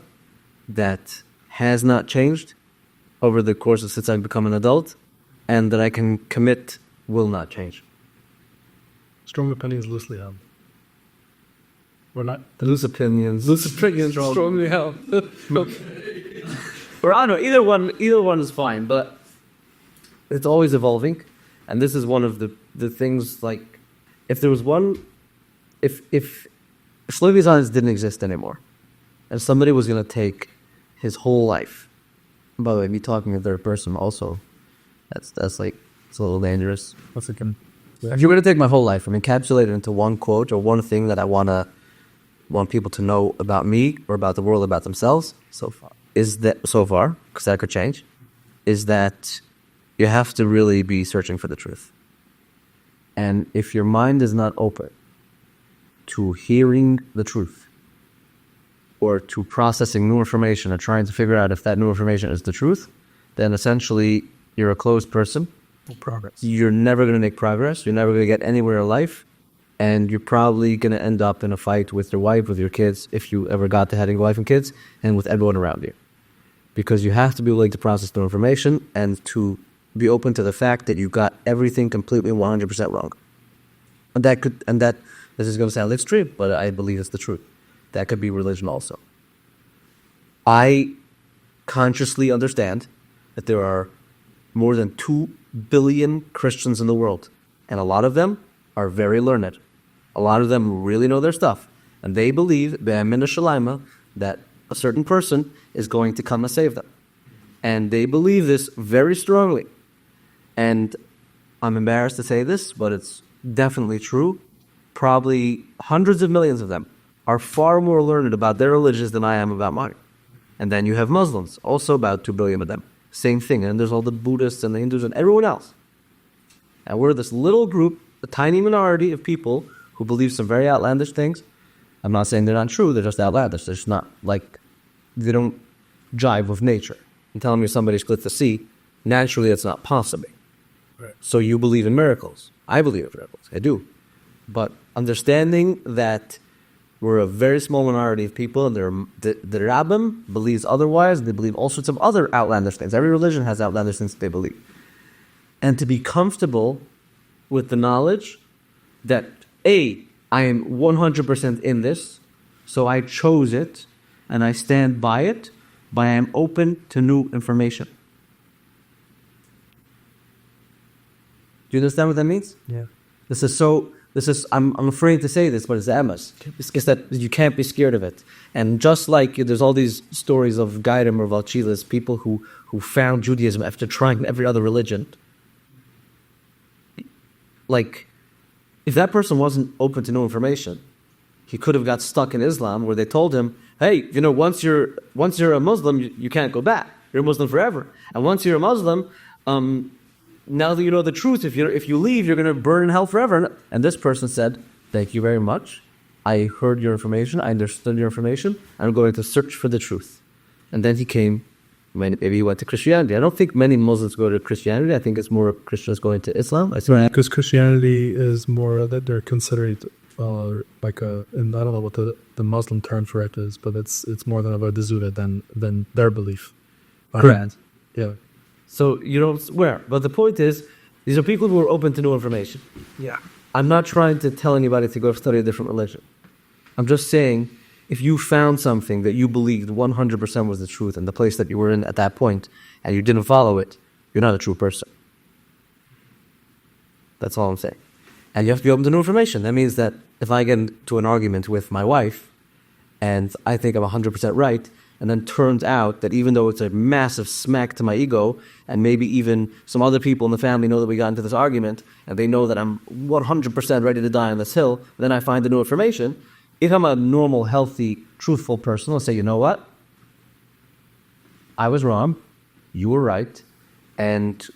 that has not changed over the course of since I've become an adult, and that I can commit will not change. Strong opinions loosely held. We're not. Loose opinions strongly held. Or I don't know, either one is fine, but it's always evolving, and this is one of the things. Like, if there was one, if Shloime Zionce didn't exist anymore, and somebody was going to take his whole life. And by the way, me talking in third person also, that's like It's a little dangerous. What's it can? If you're going to take my whole life and encapsulate it into one quote or one thing that I want people to know about me or about the world, about themselves, because that could change, is that you have to really be searching for the truth. And if your mind is not open to hearing the truth or to processing new information and trying to figure out if that new information is the truth, then essentially you're a closed person. No progress. You're never going to make progress. You're never going to get anywhere in life. And you're probably going to end up in a fight with your wife, with your kids, if you ever got to having a wife and kids, and with everyone around you. Because you have to be willing to process new information and to be open to the fact that you got everything completely 100% wrong. And this is going to sound extreme, but I believe it's the truth. That could be religion also. I consciously understand that there are more than 2 billion Christians in the world, and a lot of them are very learned. A lot of them really know their stuff, and they believe be'emin shalaima that a certain person is going to come and save them, and they believe this very strongly. And I'm embarrassed to say this, but it's definitely true. Probably hundreds of millions of them are far more learned about their religions than I am about mine. And then you have Muslims, also about 2 billion of them. Same thing. And there's all the Buddhists and the Hindus and everyone else. And we're this little group, a tiny minority of people who believe some very outlandish things. I'm not saying they're not true, they're just outlandish. They're just not they don't jive with nature. And telling me somebody split the sea, naturally it's not possible. Right. So you believe in miracles. I believe in miracles. I do. But understanding that we're a very small minority of people, and the Rabbim believes otherwise. They believe all sorts of other outlandish things. Every religion has outlandish things that they believe. And to be comfortable with the knowledge that, I am 100% in this, so I chose it, and I stand by it, but I am open to new information. Do you understand what that means? Yeah. I'm afraid to say this, but it's emes. It's that you can't be scared of it. And just like there's all these stories of Gairim or Valchilas, people who found Judaism after trying every other religion. Like, if that person wasn't open to new information, he could have got stuck in Islam where they told him, hey, once you're a Muslim, you can't go back. You're a Muslim forever. And once you're a Muslim, now that you know the truth, if you leave, you're going to burn in hell forever. And this person said, thank you very much. I heard your information. I understood your information. I'm going to search for the truth. And then he came, maybe he went to Christianity. I don't think many Muslims go to Christianity. I think it's more Christians going to Islam. Because Christianity is more that they're considered and I don't know what the Muslim term for it is, but it's more than a dezura than their belief. Correct. Yeah. So you don't swear. But the point is, these are people who are open to new information. Yeah. I'm not trying to tell anybody to go study a different religion. I'm just saying, if you found something that you believed 100% was the truth in the place that you were in at that point, and you didn't follow it, you're not a true person. That's all I'm saying. And you have to be open to new information. That means that if I get into an argument with my wife, and I think I'm 100% right, and then turns out that even though it's a massive smack to my ego, and maybe even some other people in the family know that we got into this argument, and they know that I'm 100% ready to die on this hill, then I find the new information. If I'm a normal, healthy, truthful person, I'll say, you know what? I was wrong. You were right. And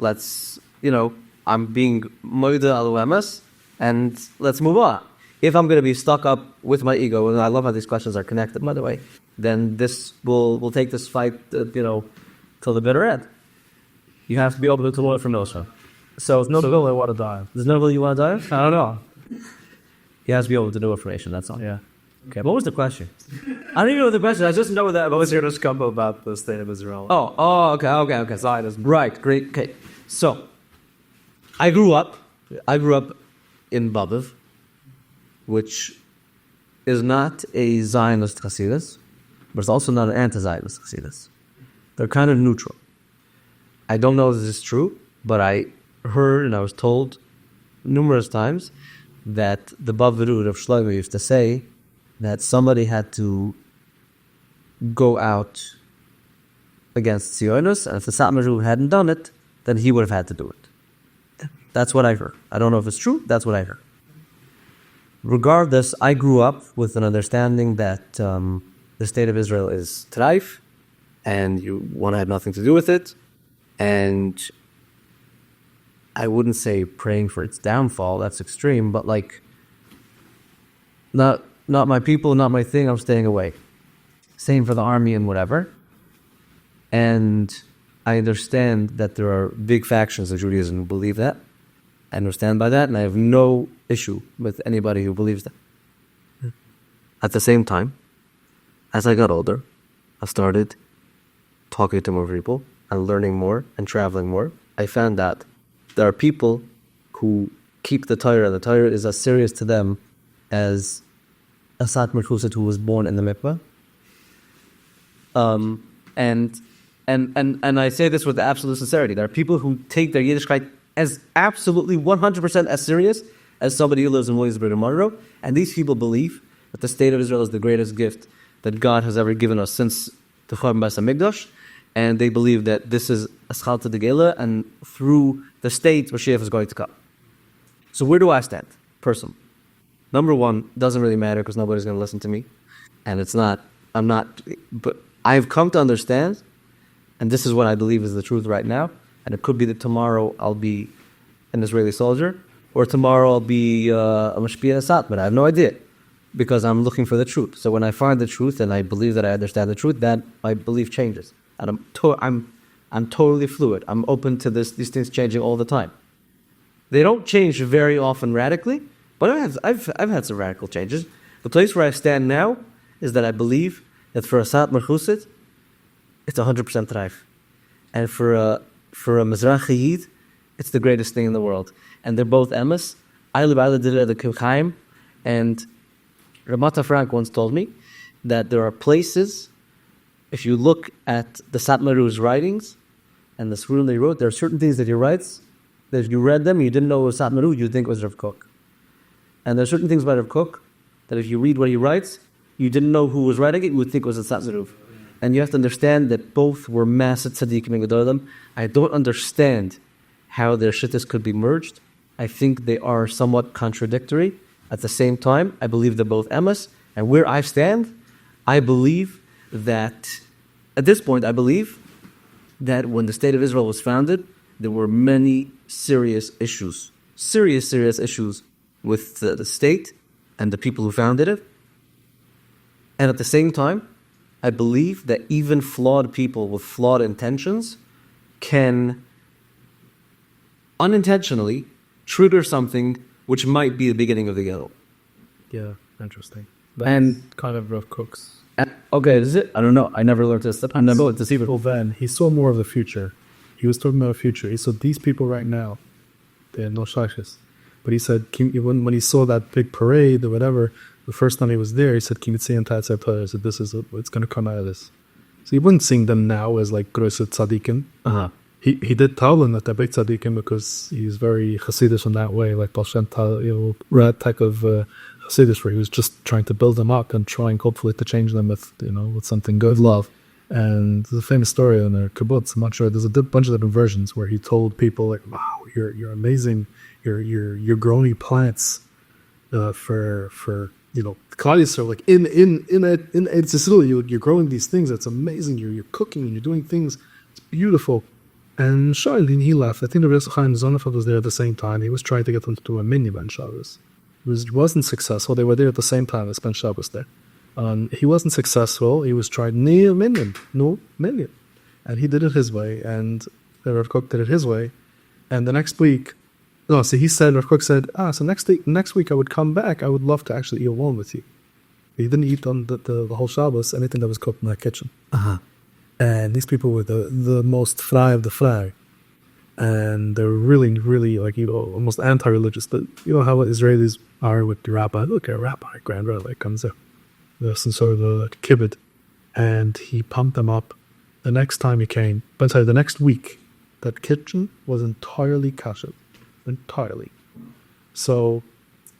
I'm being moida al emes, and let's move on. If I'm going to be stuck up with my ego, and I love how these questions are connected, by the way, then this will take this fight, till the bitter end. You have to be able to learn from Nosha. So There's no bill I want to die. There's no bill you want to die? I don't know. He has to be able to know information, that's all. Yeah. Okay, what was the question? I don't even know the question, I just know that. What was your discussion about the state of Israel? Okay. Zionism. Right, great, okay. So, I grew up in Babiv, which is not a Zionist Chassidus, but it's also not an anti-Zionist Chassidus. They're kind of neutral. I don't know if this is true, but I heard and I was told numerous times that the Bavirud of Shloime used to say that somebody had to go out against Zionism, and if the Stam Azoy hadn't done it, then he would have had to do it. That's what I heard. I don't know if it's true. That's what I heard. Regardless, I grew up with an understanding that the state of Israel is Taif, and you want to have nothing to do with it. And I wouldn't say praying for its downfall. That's extreme, but like, not my people, not my thing. I'm staying away. Same for the army and whatever. And I understand that there are big factions of Judaism who believe that. I understand by that, and I have no issue with anybody who believes that. At the same time, as I got older, I started talking to more people and learning more and traveling more. I found that there are people who keep the Torah, and the Torah is as serious to them as a Satmar Chusid who was born in the mikveh. And I say this with absolute sincerity. There are people who take their Yiddishkeit as absolutely 100% as serious as somebody who lives in Williamsburg or Monroe. And these people believe that the state of Israel is the greatest gift that God has ever given us since the Churban Beis HaMikdash. And they believe that this is a Schalta de Gela, and through the state, Mashiach is going to come. So where do I stand, personally? Number one, doesn't really matter because nobody's going to listen to me. And but I've come to understand, and this is what I believe is the truth right now, and it could be that tomorrow I'll be an Israeli soldier, or tomorrow I'll be a Mashpia Asat, but I have no idea, because I'm looking for the truth. So when I find the truth and I believe that I understand the truth, that my belief changes. And I'm totally fluid. I'm open to these things changing all the time. They don't change very often radically, but I've had some radical changes. The place where I stand now is that I believe that for a Satmar Chusid, it's 100% Taif. And for a Mizrachi Yid, it's the greatest thing in the world. And they're both emes. Eile did it at the Kivchaim, and Ramata Frank once told me that there are places, if you look at the Satmaru's writings and the Sfurim they wrote, there are certain things that he writes that if you read them, you didn't know it was Satmaru, you'd think it was Rav Kook. And there are certain things about Rav Kook that if you read what he writes, you didn't know who was writing it, you would think it was a Satmaru. And you have to understand that both were massive tzaddikim and gedolim. I don't understand how their shittas could be merged. I think they are somewhat contradictory. At the same time, I believe they're both emes. And where I stand, I believe that, at this point, I believe that when the State of Israel was founded, there were many serious issues with the state and the people who founded it. And at the same time, I believe that even flawed people with flawed intentions can unintentionally trigger something which might be the beginning of the ghetto. Yeah, interesting. And kind of Rav Kook's. Okay, is it? I don't know. I never learned this. I never to see it. Well, then he saw more of the future. He was talking about the future. He saw these people right now, they're no shaykhs. But he said when he saw that big parade or whatever, the first time he was there, he said, "Can you see and I said, this is what's going to come out of this." So he wasn't seeing them now as like größer tzaddikim. He did tell them that they're big tzaddikim because he's very Chasidish in that way, like Baal Shem Tov, rat type of Chasidish, where he was just trying to build them up and trying hopefully to change them with something good, love. And there's a famous story in a kibbutz. I'm not sure. There's a bunch of different versions where he told people like, "Wow, you're amazing. You're growing plants for Klal Yisrael, like in Eretz Yisrael, you're growing these things. That's amazing. You're cooking and you're doing things. It's beautiful." And Shailin, he left. I think the Rebbe Chaim Zonefeld was there at the same time. He was trying to get them to do a minivan on Shabbos. It wasn't successful. They were there at the same time. They spent Shabbos there. He wasn't successful. He was trying no million. And he did it his way. And Rav Kook did it his way. And the next week, Rav Kook said, so next week I would come back. I would love to actually eat alone with you. He didn't eat on the whole Shabbos, anything that was cooked in that kitchen. And these people were the most fry of the fry. And they're really, really almost anti-religious. But you know how Israelis are with the rabbi. Look at a rabbi, grand rabbi comes up. There's some sort of a kibbutz. And he pumped them up. The next time he came, the next week, that kitchen was entirely kosher. Entirely. So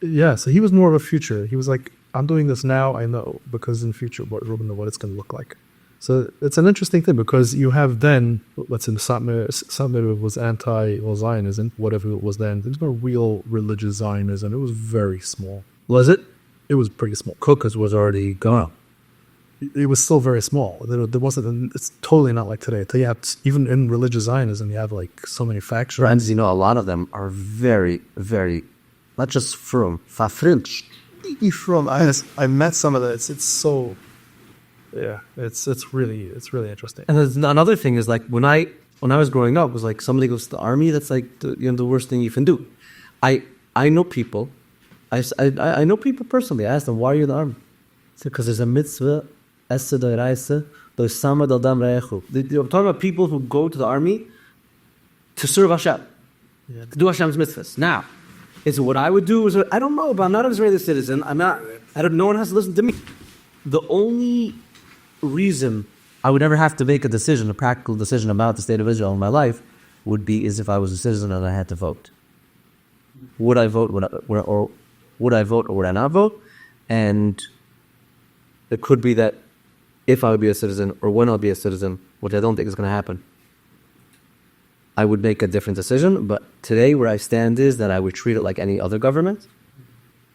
he was more of a future. He was like, I'm doing this now, I know, because in future, what it's going to look like. So it's an interesting thing because you have then, let's say, Satmar was anti-Zionism, whatever it was then. There's no real religious Zionism. It was very small. Was it? It was pretty small. Caucus was already gone. It was still very small. There wasn't. It's totally not like today. You have, even in religious Zionism, you have like so many factions. Friends, a lot of them are very, very, not just from French. From I met some of that. It's so. Yeah, it's really interesting. And there's another thing is like when I was growing up, it was like somebody goes to the army. That's like the worst thing you can do. I know people. I know people personally. I ask them, why are you in the army? Because there's a mitzvah. I'm talking about people who go to the army to serve Hashem, to do Hashem's mitzvahs. Now, is it what I would do? I don't know, but I'm not an Israeli citizen. No one has to listen to me. The only reason I would ever have to make a practical decision about the state of Israel in my life is if I was a citizen and I had to vote. Would I vote or would I not vote? And it could be that if I would be a citizen or when I'll be a citizen, which I don't think is going to happen, I would make a different decision. But today where I stand is that I would treat it like any other government.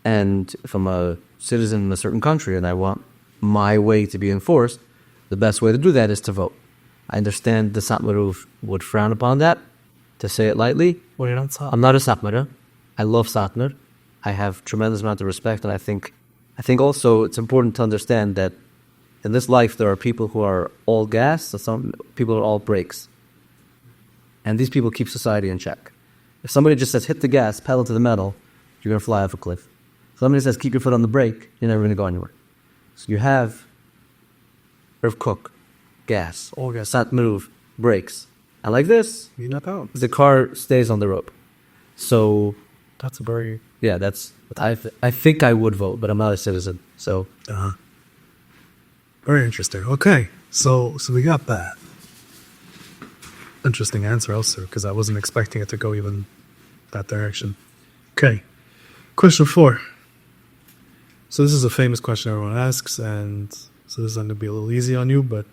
And if I'm a citizen in a certain country and I want my way to be enforced, the best way to do that is to vote. I understand the Satmar would frown upon that, to say it lightly. Well, you're not Satmar. I'm not a Satmar. I love Satmar. I have tremendous amount of respect, and I think also it's important to understand that in this life there are people who are all gas, and some people are all brakes. And these people keep society in check. If somebody just says, hit the gas, pedal to the metal, you're going to fly off a cliff. If somebody says, keep your foot on the brake, you're never going to go anywhere. So you have Irv Cook, gas, all gas, Satmar, brakes. And like this, You're not out. the car stays on the road. So That's a very... yeah, I think I would vote, but I'm not a citizen. So Very interesting. Okay, so we got that. Interesting answer also, because I wasn't expecting it to go even that direction. Okay, question 4. So this is a famous question everyone asks, and so this is going to be a little easy on you, but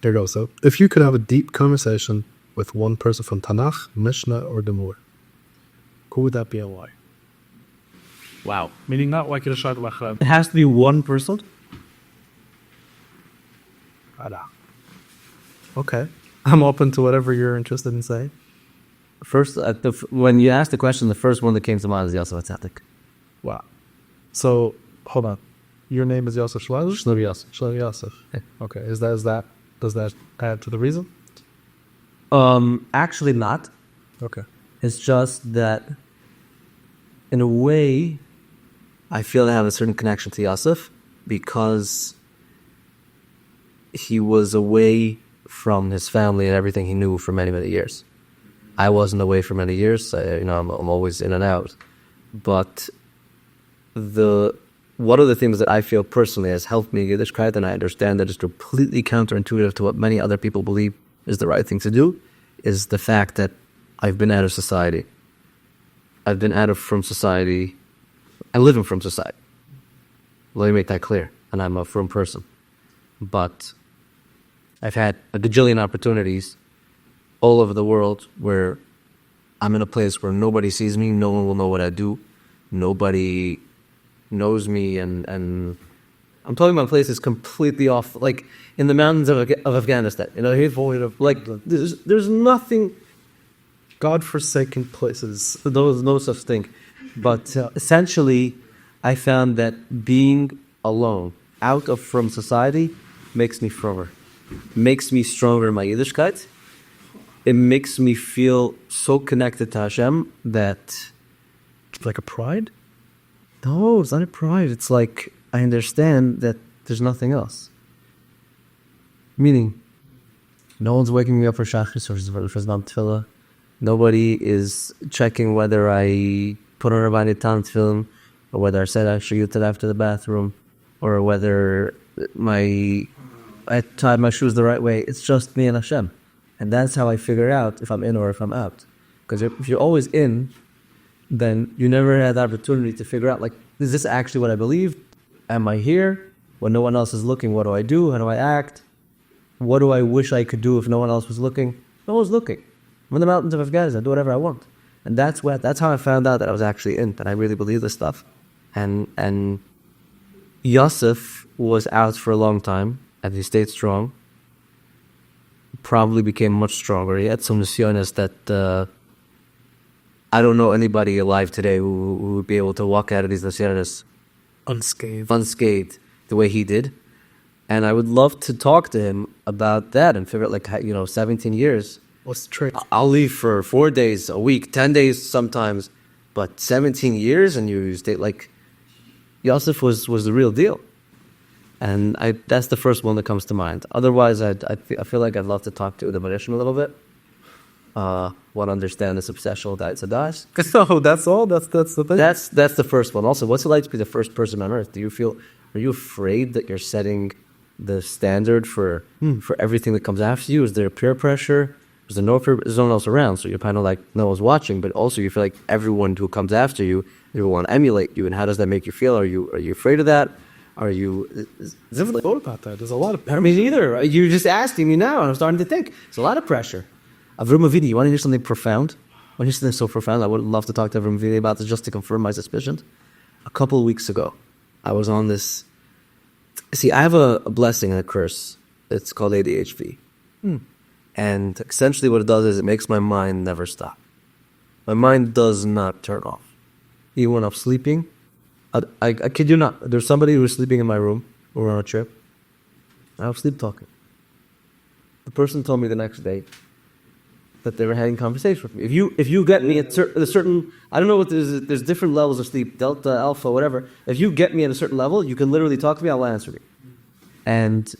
here goes. So if you could have a deep conversation with one person from Tanakh, Mishnah, or Gemara, who would that be and why? wow. Meaning not like it It has to be one person? Okay. I'm open to whatever you're interested in saying. First, when you asked the question, the first one that came to mind is Yosef Atzadik. Wow. So, hold on. Your name is Yosef Shloime? Shloime Yosef. Shloime Yosef. Okay. Does that add to the reason? Actually not. Okay. It's just that, in a way, I feel I have a certain connection to Yosef because he was away from his family and everything he knew for many, many years. I wasn't away for many years. I'm always in and out. But one of the things that I feel personally has helped me get this credit, and I understand that it's completely counterintuitive to what many other people believe is the right thing to do, is the fact that I've been out of society. I've been from society. I'm living from society. Let me make that clear. And I'm a firm person. But I've had a gajillion opportunities all over the world where I'm in a place where nobody sees me, no one will know what I do, nobody knows me, and I'm talking about places completely off, like in the mountains of Afghanistan. There's nothing, God-forsaken places. no such thing. But essentially, I found that being alone, from society, makes me firmer. Makes me stronger in my Yiddishkeit. It makes me feel so connected to Hashem that... It's like a pride? No, it's not a pride. It's like I understand that there's nothing else. Meaning, no one's waking me up for Shachris or for Stam Tefillah. Nobody is checking whether I put on a Rabbi Natan Tefillin or whether I said I should use it after the bathroom or whether I tied my shoes the right way. It's just me and Hashem. And that's how I figure out if I'm in or if I'm out. Because if you're always in, then you never had the opportunity to figure out, is this actually what I believe? Am I here? When no one else is looking, what do I do? How do I act? what do I wish I could do if no one else was looking? No one was looking. I'm in the mountains of Afghanistan. I do whatever I want. And that's how I found out that I was actually in, that I really believe this stuff. And Yosef was out for a long time, and he stayed strong. Probably became much stronger. He had some Zionism that I don't know anybody alive today who would be able to walk out of these Zionism unscathed the way he did. And I would love to talk to him about that and figure out, 17 years. What's the trick? I'll leave for 4 days, a week, 10 days sometimes, but 17 years and you stay Yosef was the real deal. And that's the first one that comes to mind. Otherwise, I feel like I'd love to talk to the Barishim a little bit. Want to understand this obsession with Tzadash. So that's all? That's the thing? That's the first one. Also, what's it like to be the first person on earth? Are you afraid that you're setting the standard for everything that comes after you? Is there peer pressure? Is there no peer? There's no one else around, so you're kind of like no one's watching. But also, you feel like everyone who comes after you, they will want to emulate you. And how does that make you feel? Are you afraid of that? Are you? Never thought about that. There's a lot of. I mean, either you're just asking me now, and I'm starting to think. It's a lot of pressure. Avram Avinu, you want to hear something profound? Want to hear something so profound? I would love to talk to Avram Avinu about this just to confirm my suspicions. A couple of weeks ago, I was on this. See, I have a blessing and a curse. It's called ADHD. And essentially what it does is it makes my mind never stop. My mind does not turn off. Even when I'm sleeping, I kid you not, there's somebody who was sleeping in my room. We were on a trip. I was sleep talking. The person told me the next day that they were having a conversation with me. If you get me at a certain, I don't know what there's different levels of sleep, delta, alpha, whatever. If you get me at a certain level, you can literally talk to me, I'll answer you. And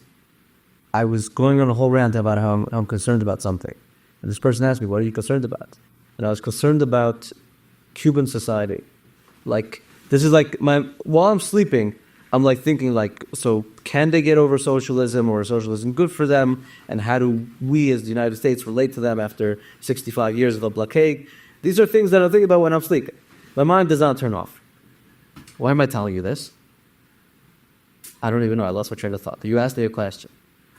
I was going on a whole rant about how I'm concerned about something. And this person asked me, what are you concerned about? And I was concerned about Cuban society. While I'm sleeping, I'm thinking so can they get over socialism, or is socialism good for them? And how do we as the United States relate to them after 65 years of a blockade? These are things that I'm thinking about when I'm sleeping. My mind does not turn off. Why am I telling you this? I don't even know. I lost my train of thought. You asked me a question.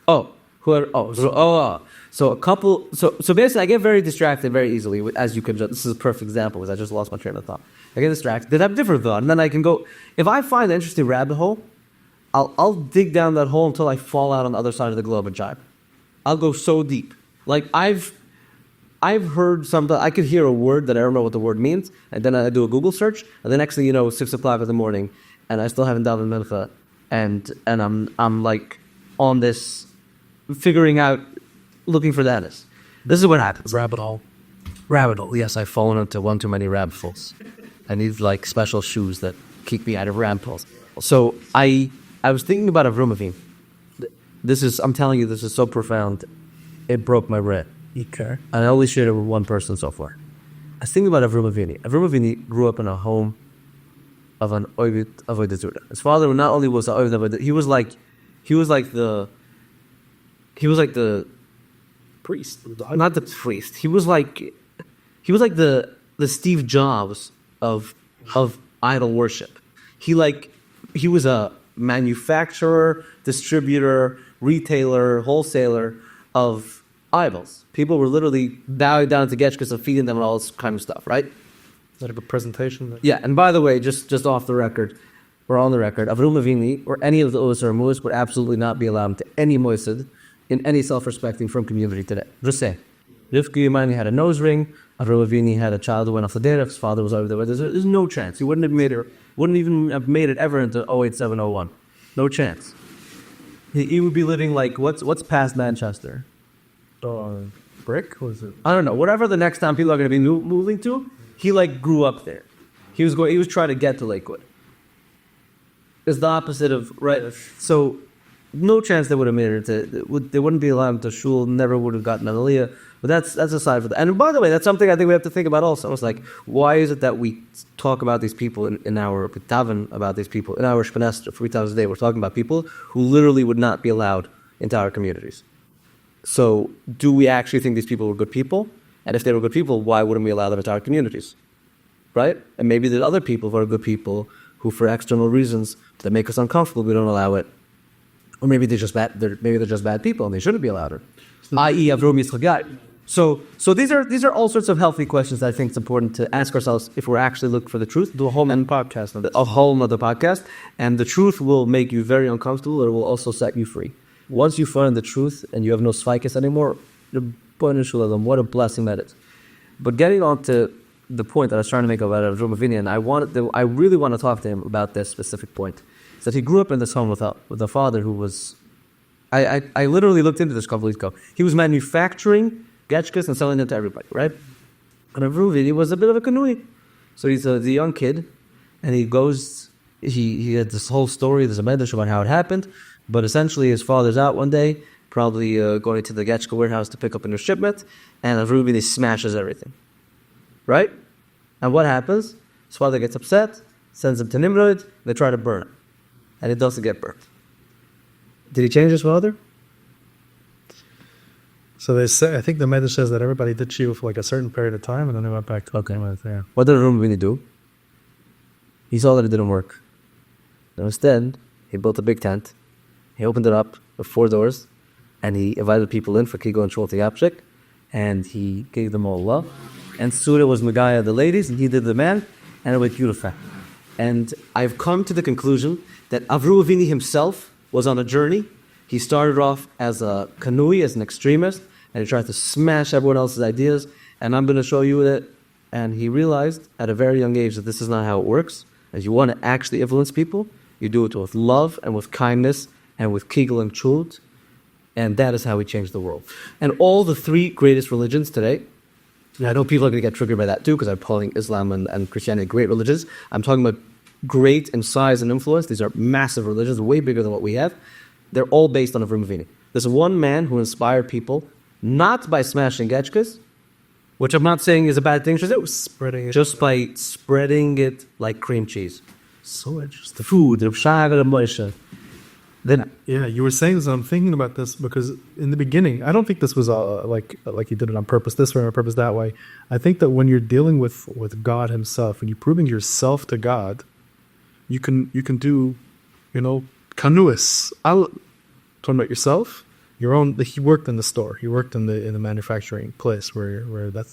So basically I get very distracted very easily, as you could just, this is a perfect example because I just lost my train of thought. I get distracted, then I have different thought, and then I can go, if I find an interesting rabbit hole, I'll dig down that hole until I fall out on the other side of the globe and jibe. I'll go so deep. I've heard something, I could hear a word that I don't know what the word means, and then I do a Google search, and the next thing you know, it's 6 o'clock in the morning, and I still haven't done the mincha, and I'm on this, figuring out, looking for that. This is what happens. Rabbit hole. Rabbit hole. Yes, I've fallen into one too many rabbit holes. I need special shoes that keep me out of rabbit holes. So I was thinking about Avram Avinu. I'm telling you, this is so profound. It broke my brain. Okay. And I only shared it with one person so far. I was thinking about Avram Avinu. Avram Avinu grew up in a home of an Avodah Zarah. His father not only was an Avodah, he was like the Priest. Not the priest. He was like the Steve Jobs of idol worship. He was a manufacturer, distributor, retailer, wholesaler of idols. People were literally bowing down to Getchkas and feeding them and all this kind of stuff, right? Is that a good presentation? Yeah, and by the way, just off the record, we're on the record, Avram Avinu or any of the Ulas or Muas would absolutely not be allowed to any Moisid in any self-respecting firm community today. Just say. Rivka Yimani had a nose ring, Avram Avinu had a child who went off the derech, his father was over there. There's no chance. He wouldn't even have made it ever into 08701. No chance. He would be living what's past Manchester? Brick? Was it? I don't know. Whatever the next time people are going to be moving to, he grew up there. He was trying to get to Lakewood. It's the opposite of, right? So, no chance they would have made it. They wouldn't be allowed to shul, never would have gotten an aliyah. But that's aside from that. And by the way, that's something I think we have to think about also. It's why is it that we talk about these people in our Pitavan, about these people, in our Shpanester 3 times a day, we're talking about people who literally would not be allowed into our communities. So, do we actually think these people were good people? And if they were good people, why wouldn't we allow them into our communities? Right? And maybe there's other people who are good people who, for external reasons that make us uncomfortable, we don't allow it. Or maybe they're just bad people and they shouldn't be allowed. I.e., Avrom Yitzchak Yai. So these are all sorts of healthy questions that I think it's important to ask ourselves if we're actually looking for the truth. Do a whole podcast on this. A whole nother podcast. And the truth will make you very uncomfortable, or it will also set you free. Once you find the truth and you have no sfikis anymore, what a blessing that is. But getting on to the point that I was trying to make about Avram Avinu, and I really want to talk to him about this specific point. Is that he grew up in this home with a father who was, I literally looked into this a couple weeks ago. He was manufacturing getchkas and selling them to everybody, right? And Avram Avinu was a bit of a kanui. So he's a young kid, and he had this whole story, there's a medrash about how it happened, but essentially his father's out one day, probably going to the getchka warehouse to pick up a new shipment, and Avram Avinu smashes everything. Right? And what happens? His father gets upset, sends him to Nimrod, they try to burn him. And it doesn't get burnt. Did he change his father? So they say, I think the Medrash says that everybody did shiur for like a certain period of time, and then they went back to Okay. What did Avram Avinu do? He saw that it didn't work. So instead, he built a big tent. He opened it up with 4 doors, and he invited people in for Kigo and Shulti Yapshik, and he gave them all love. And Surah was Megaya the ladies, and he did the man, and it was beautiful. And I've come to the conclusion that Avram Avinu himself was on a journey. He started off as a kanui, as an extremist, and he tried to smash everyone else's ideas, and I'm going to show you that. And he realized at a very young age that this is not how it works. If you want to actually influence people, you do it with love and with kindness and with kigel and chut, and that is how we change the world. And all the 3 greatest religions today, and I know people are going to get triggered by that too, because I'm calling Islam and Christianity great religions. I'm talking about great in size and influence. These are massive religions, way bigger than what we have. They're all based on Avram Avinu. There's one man who inspired people, not by smashing getchkas, which I'm not saying is a bad thing, just by spreading it like cream cheese. So interesting. The food, Reb Shai and Moshe. Then, yeah, you were saying this, and I'm thinking about this because in the beginning, I don't think this was like you did it on purpose this way or on purpose that way. I think that when you're dealing with God Himself and you're proving yourself to God, you can do, kanuis. Talking about yourself, your own. He worked in the store. He worked in the manufacturing place where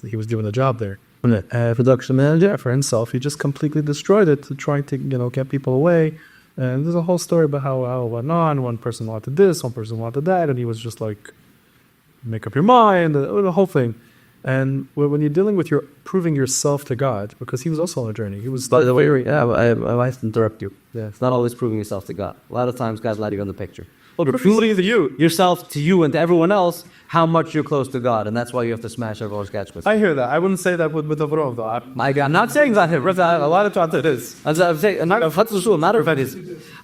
he was doing the job there. production manager. For himself, he just completely destroyed it, trying to get people away. And there's a whole story about how it went on. One person wanted this, one person wanted that, and he was just like, make up your mind, the whole thing. And when you're dealing with proving yourself to God, because he was also on a journey. He was. By the way, I have to interrupt you. Yeah, it's not always proving yourself to God. A lot of times, God's letting you in the picture. Proving to you, yourself to you and to everyone else, how much you're close to God, and that's why you have to smash everyone's catchments. I hear that. I wouldn't say that with Avrov though. I'm not saying that. A lot of times it is. I'm saying not if it is.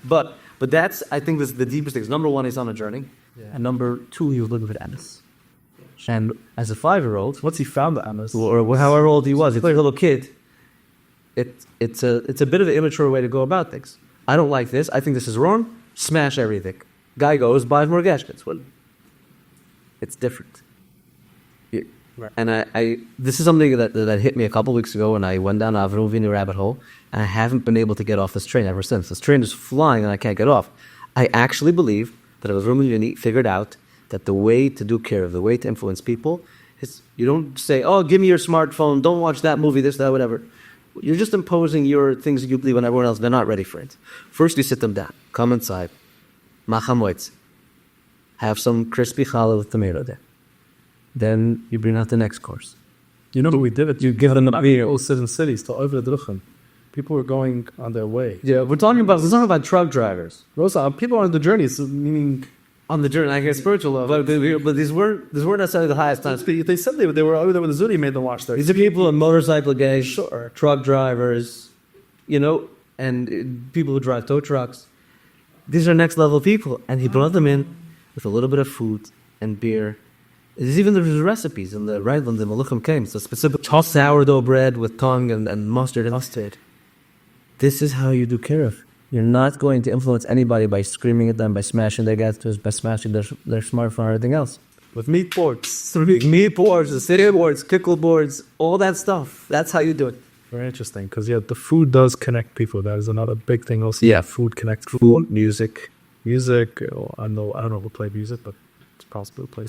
But that's, I think, this is the deepest things. Number one, he's on a journey, and number two, he was looking for Amos. And as a 5-year-old, once he found the Amos, or however old he was, he's like a little kid. It's a bit of an immature way to go about things. I don't like this. I think this is wrong. Smash everything. Guy goes, buys more gashkets. Well, it's different. Right. And I this is something that hit me a couple weeks ago when I went down a Avram Avinu rabbit hole, and I haven't been able to get off this train ever since. This train is flying and I can't get off. I actually believe that Avram Avinu figured out that the way to do care of, the way to influence people, is you don't say, oh, give me your smartphone, don't watch that movie, this, that, whatever. You're just imposing your things that you believe on everyone else. They're not ready for it. First, you sit them down. Come inside. Machamoitz. Have some crispy challah with tomato there. Then you bring out the next course. You know what we did? You give them the beer. All certain cities to over the druchen. People were going on their way. Yeah, we're talking about truck drivers. Rosa, people on the journey, so meaning on the journey. I hear spiritual love, but these weren't necessarily the highest times. They said they were over there with the Zuni, made them watch their. These are people in motorcycle gangs, sure, truck drivers, and people who drive tow trucks. These are next level people, and he brought them in with a little bit of food and beer. There's even the recipes in the when the Maluchim came. So specific sourdough bread with tongue and mustard. This is how you do kiruf. You're not going to influence anybody by screaming at them, by smashing their gadgets, by smashing their smartphone or anything else. With meat boards. Meat boards, the city boards, kickle boards, all that stuff. That's how you do it. Very interesting, because the food does connect people. That is another big thing also. Yeah. Food connects food, music. music. I don't know who play music, but it's possible to play.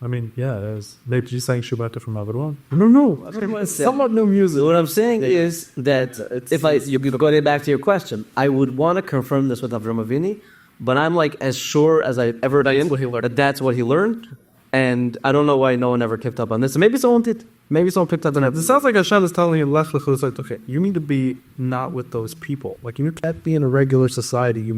I mean, yeah, maybe you sang Shabbat from everyone. No. Someone new music. What I'm saying is that if you go back to your question, I would want to confirm this with Avram Avini, but I'm like as sure as I ever been that that's what he learned, and I don't know why no one ever picked up on this. Maybe someone did. Maybe someone picked up on it. It sounds like Hashem is telling you, Lech Lechu. It's like, okay, you need to be not with those people. Like, you can't be in a regular society.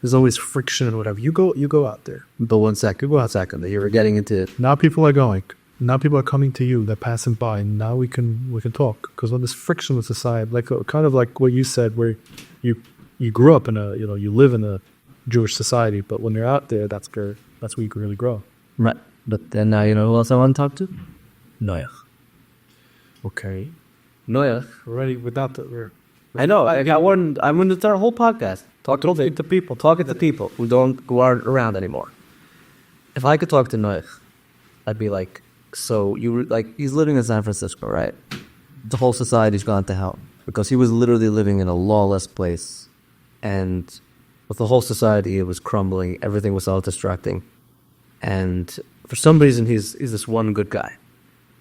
There's always friction and whatever. You go out there. But one second, you were getting into it. Now people are going. Now people are coming to you. They're passing by. Now we can talk. Because when there's friction with society, like kind of like what you said, where you grew up in you live in a Jewish society, but when you're out there, that's where you can really grow. Right. But then now you know who else I want to talk to? Noach. Okay. Noach. Already without the... I know. I got one. I'm going to start a whole podcast. Talking to people who don't go around anymore. If I could talk to Noach, I'd be like, so he's living in San Francisco, right? The whole society's gone to hell because he was literally living in a lawless place, and with the whole society, it was crumbling. Everything was self-destructing, and for some reason, he's this one good guy.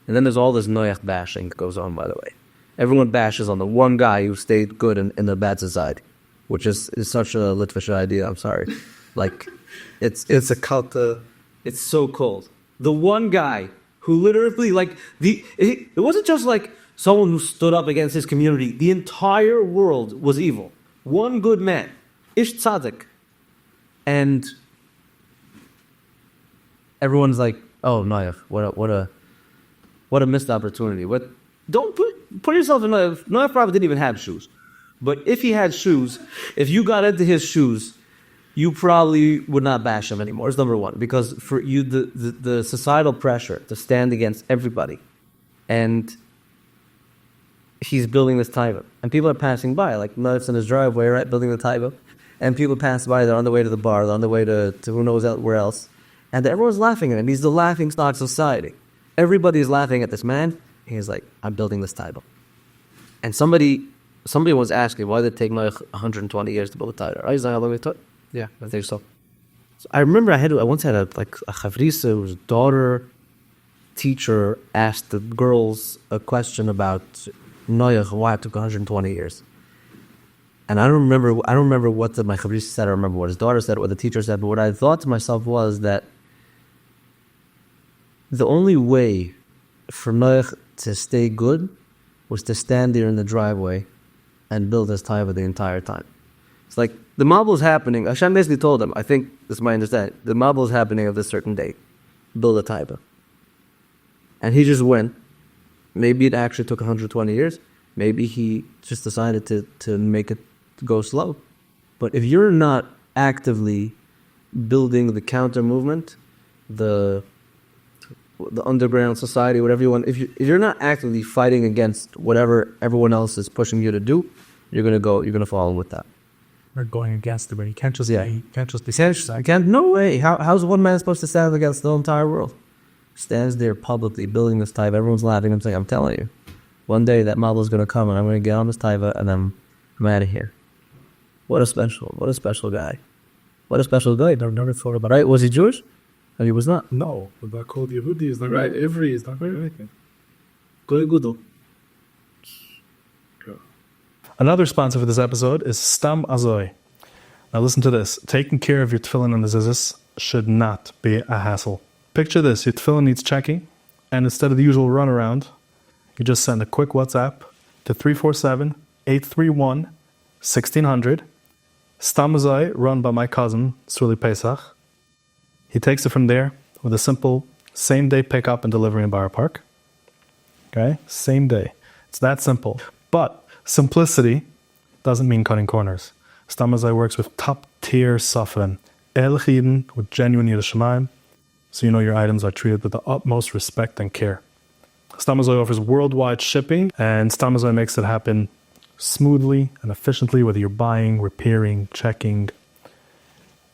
And then there's all this Noach bashing that goes on, by the way. Everyone bashes on the one guy who stayed good in the bad society, which is such a Litvish idea. I'm sorry. Like, it's a cult. It's so cold. The one guy who literally, it wasn't just like someone who stood up against his community. The entire world was evil. One good man, Ish Tzaddik. And everyone's like, oh, Noach, what a missed opportunity. Don't put yourself in Noach. Noach probably didn't even have shoes. But if he had shoes, if you got into his shoes, you probably would not bash him anymore. It's number one. Because for you, the societal pressure to stand against everybody. And he's building this taiva. And people are passing by, like Noach's in his driveway, right, building the taiva. And people pass by, they're on the way to the bar, they're on the way to who knows where else. And everyone's laughing at him. He's the laughing stock of society. Everybody's laughing at this man. He's like, I'm building this taiva. And somebody was asking, why did it take Noach 120 years to build a taiva? Right? Is that how long it took? Yeah, I think so. I remember I once had a chavrisa whose daughter teacher asked the girls a question about Noach, why it took 120 years. And I don't remember what my chavrisa said. I remember what his daughter said, what the teacher said. But what I thought to myself was that the only way for Noach to stay good was to stand there in the driveway and build his taiva the entire time. It's like the mabul is happening. Hashem basically told him, I think this is my understanding, the mabul is happening of this certain date. Build a taiva. And he just went. Maybe it actually took 120 years. Maybe he just decided to make it go slow. But if you're not actively building the counter movement, the underground society, whatever you want, if you're not actively fighting against whatever everyone else is pushing you to do, you're gonna fall with that. Or going against it, but you can't just No way. How's one man supposed to stand against the entire world? Stands there publicly building this taiva. Everyone's laughing. I'm saying, I'm telling you, one day that model is gonna come and I'm gonna get on this taiva and I'm out of here. What a special guy. What a special guy. Never thought about it. Right? Was he Jewish? No, he was not. No, but that called Yehudi is not right. Ivri is not right. Anything. Good. Another sponsor for this episode is Stam Azoy. Now listen to this. Taking care of your tefillin and the zizis should not be a hassle. Picture this. Your tefillin needs checking, and instead of the usual runaround, you just send a quick WhatsApp to 347-831-1600. Stam Azoy, run by my cousin, Tzuli Pesach. He takes it from there with a simple same-day pickup and delivery in Borough Park. Okay? Same day. It's that simple. But simplicity doesn't mean cutting corners. Stam Azoy works with top-tier safran, El Chiden, with genuine Yerushalayim, so you know your items are treated with the utmost respect and care. Stam Azoy offers worldwide shipping, and Stam Azoy makes it happen smoothly and efficiently, whether you're buying, repairing, checking,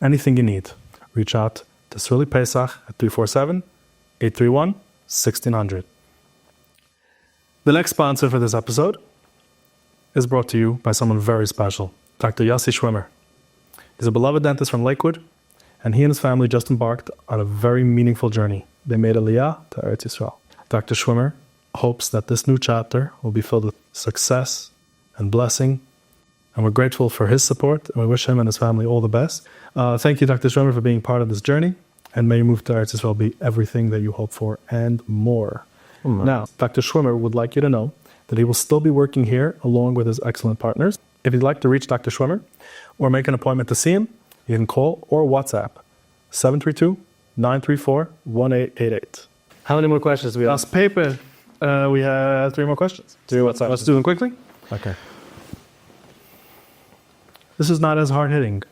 anything you need. Reach out to Tzuli Pesach at 347-831-1600. The next sponsor for this episode is brought to you by someone very special, Dr. Yossi Schwimmer. He's a beloved dentist from Lakewood, and he and his family just embarked on a very meaningful journey. They made Aliyah to Eretz Yisrael. Dr. Schwimmer hopes that this new chapter will be filled with success and blessing, and we're grateful for his support, and we wish him and his family all the best. Thank you, Dr. Schwimmer, for being part of this journey, and may your move to Eretz Yisrael be everything that you hope for and more. Now, Dr. Schwimmer would like you to know that he will still be working here along with his excellent partners. If you'd like to reach Dr. Schwimmer or make an appointment to see him, you can call or WhatsApp 732-934-1888. How many more questions do we have? Last paper, we have 3 more questions. 3 WhatsApp. Let's do them quickly. Okay. This is not as hard-hitting,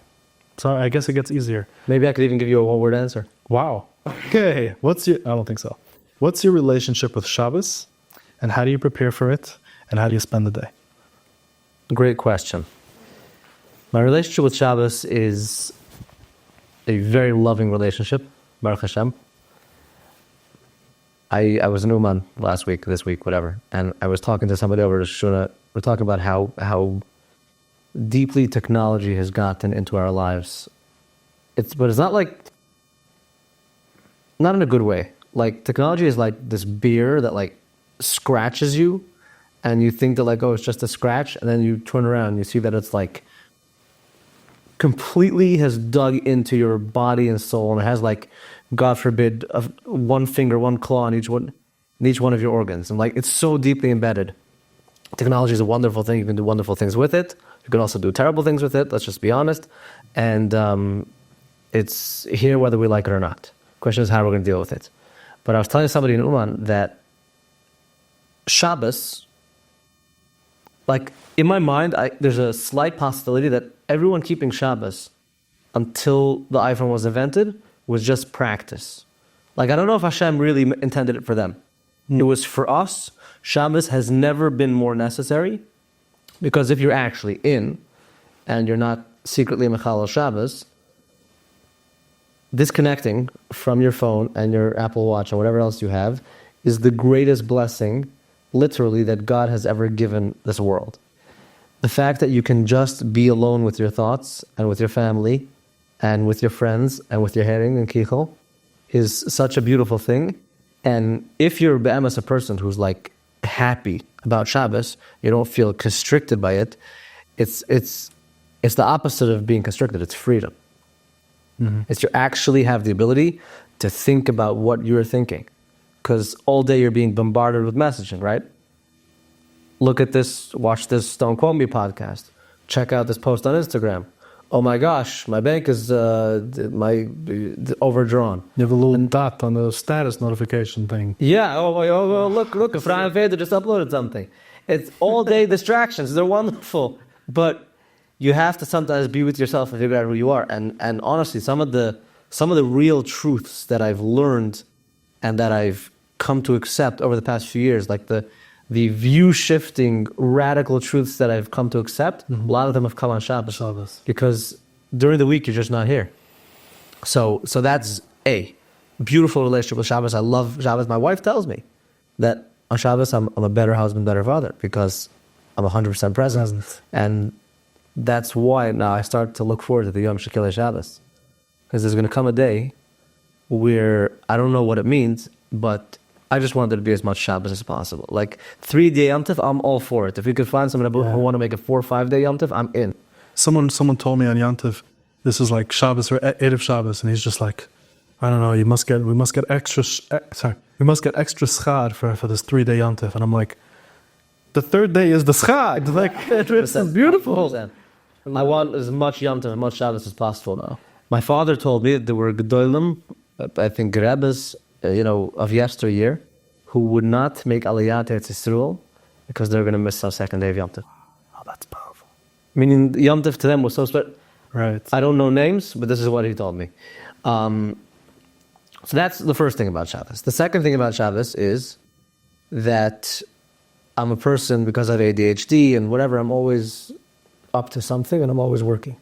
so I guess it gets easier. Maybe I could even give you a one-word answer. Wow. Okay. I don't think so. What's your relationship with Shabbos, and how do you prepare for it, and how do you spend the day? Great question. My relationship with Shabbos is a very loving relationship, Baruch Hashem. I was in Uman this week, whatever, and I was talking to somebody over to Shuna. We're talking about how deeply technology has gotten into our lives. But it's not in a good way. Like, technology is like this beer that like scratches you, and you think that like, oh, it's just a scratch, and then you turn around and you see that it's like completely has dug into your body and soul, and it has like, God forbid, one finger, one claw in each one of your organs, and like it's so deeply embedded. Technology is a wonderful thing. You can do wonderful things with it. You can also do terrible things with it. Let's just be honest. And it's here whether we like it or not. Question is how we're going to deal with it. But I was telling somebody in Uman that Shabbos, like in my mind, there's a slight possibility that everyone keeping Shabbos until the iPhone was invented was just practice. Like, I don't know if Hashem really intended it for them. It was for us. Shabbos has never been more necessary, because if you're actually in and you're not secretly Mechalel Shabbos, disconnecting from your phone and your Apple Watch and whatever else you have is the greatest blessing, literally, that God has ever given this world. The fact that you can just be alone with your thoughts and with your family and with your friends and with your herring and kichel is such a beautiful thing. And if you're be'emes a person who's like happy about Shabbos, you don't feel constricted by it, it's the opposite of being constricted. It's freedom. Mm-hmm. It's you actually have the ability to think about what you're thinking. Because all day you're being bombarded with messaging, right? Look at this, watch this Don't Quote Me podcast. Check out this post on Instagram. Oh my gosh, my bank is overdrawn. You have a little dot on the status notification thing. Yeah, look, Efraim Vader just uploaded something. It's all day distractions. They're wonderful. But you have to sometimes be with yourself and figure out who you are. And honestly, some of the real truths that I've learned and that I've come to accept over the past few years, like the view-shifting, radical truths that I've come to accept, a lot of them have come on Shabbos. Because during the week, you're just not here. So that's a beautiful relationship with Shabbos. I love Shabbos. My wife tells me that on Shabbos, I'm a better husband, better father, because I'm 100% present. And that's why now I start to look forward to the Yom Shekilei Shabbos. Because there's going to come a day where I don't know what it means, but I just wanted it to be as much Shabbos as possible. Like 3-day Yom Tov, I'm all for it. If you could find someone who want to make a 4 or 5-day Yom Tov, I'm in. Someone told me on Yom Tov, this is like Shabbos or Erev Shabbos, and he's just like, I don't know, we must get extra schar for this 3-day Yom Tov. And I'm like, the 3rd day is the schar. Like, it's beautiful. I want as much Yom Tov and much Shabbos as possible now. My father told me that there were Gedolim, I think Rebbe's, of yesteryear, who would not make Aliyah to Eretz Yisrael because they're going to miss our 2nd day of Yom Tov. Oh, that's powerful. Meaning Yom Tov to them was so special. Right. I don't know names, but this is what he told me. So that's the first thing about Shabbos. The second thing about Shabbos is that I'm a person, because I have ADHD and whatever, I'm always up to something and I'm always working.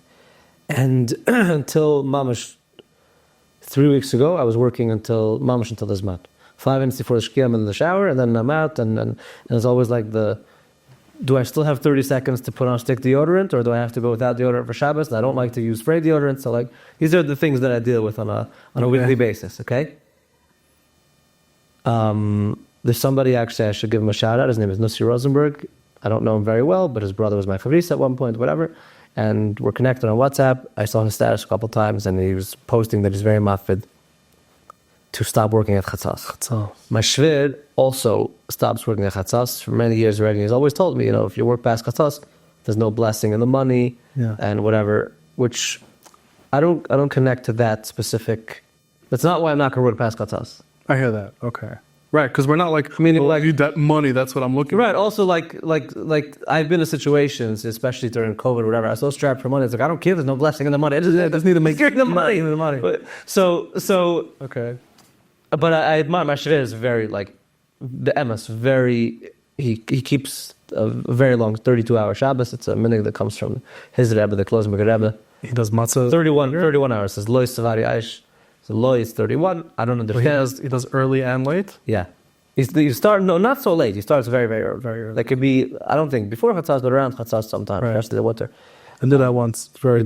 And until Mamash, 3 weeks ago, I was working until this month. 5 minutes before the Shkia, I'm in the shower, and then I'm out, and it's always like the do I still have 30 seconds to put on stick deodorant, or do I have to go without deodorant for Shabbos? And I don't like to use spray deodorant, so like these are the things that I deal with on a weekly basis. Okay. There's somebody, actually I should give him a shout out. His name is Nussi Rosenberg. I don't know him very well, but his brother was my chavris at one point, whatever. And we're connected on WhatsApp. I saw his status a couple times, and he was posting that he's very mafid to stop working at Chatzas. My shvid also stops working at Chatzas for many years already. He's always told me, if you work past Chatzas, there's no blessing in the money and whatever, which I don't connect to that specific. That's not why I'm not going to work past Chatzas. I hear that. Okay. Right, because we're not like, I need that money, that's what I'm looking Right, for. also like I've been in situations, especially during COVID or whatever, I was so strapped for money, it's like, I don't care, there's no blessing in the money, I just need to make the money. But, so Okay. But I admire my shvet is very, the emes, he keeps a very long 32-hour Shabbos. It's a minhag that comes from his Rebbe, the Klozmer Rebbe. He does matzah. 31 hours, says Lois Savari Aish. So Loy is 31. I don't understand. He does early and late? Yeah. You start, not so late. He starts very, very early. Very early. That could be, I don't think, before Chatzas, but around Chatzas sometime, especially the winter. I did that once. Very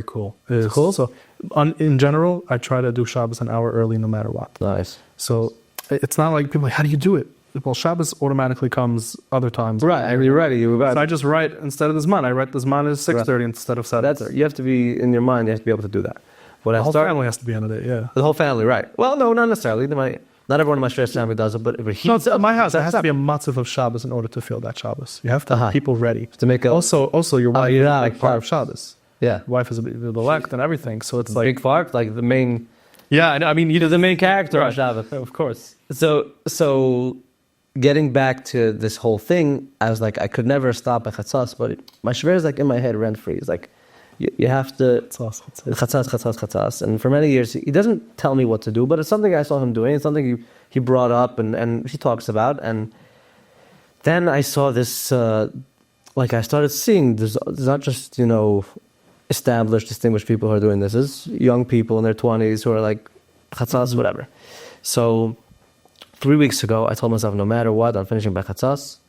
cool. It's cool? So, in general, I try to do Shabbos an hour early no matter what. Nice. So, it's not like people are like, how do you do it? Well, Shabbos automatically comes other times. Right, you're ready. So I just write, instead of the Zman, I write the Zman is 6:30 instead of 7:30. You have to be, in your mind, you have to be able to do that. The whole family has to be on it, yeah. The whole family, right. Well, no, not necessarily. Not everyone in my Shvet's family does it, but he... No, in my house, there has to be a matzav of Shabbos in order to feel that Shabbos. You have to have people ready. To make Also, your wife is like part of Shabbos. Yeah. Your wife is a elect and everything, so it's like... Big Fark, like the main... Yeah, I mean... You're the main character of Shabbos. Of course. So getting back to this whole thing, I was like, I could never stop at Chatzas, but my Shver is like in my head rent-free. It's like... You have to chatzas, and for many years he doesn't tell me what to do, but it's something I saw him doing. It's something he brought up and he talks about. And then I saw this, I started seeing there's not just established, distinguished people who are doing this. There's young people in their 20s who are like chatzas, whatever. So 3 weeks ago, I told myself, no matter what, I'm finishing by chatzas,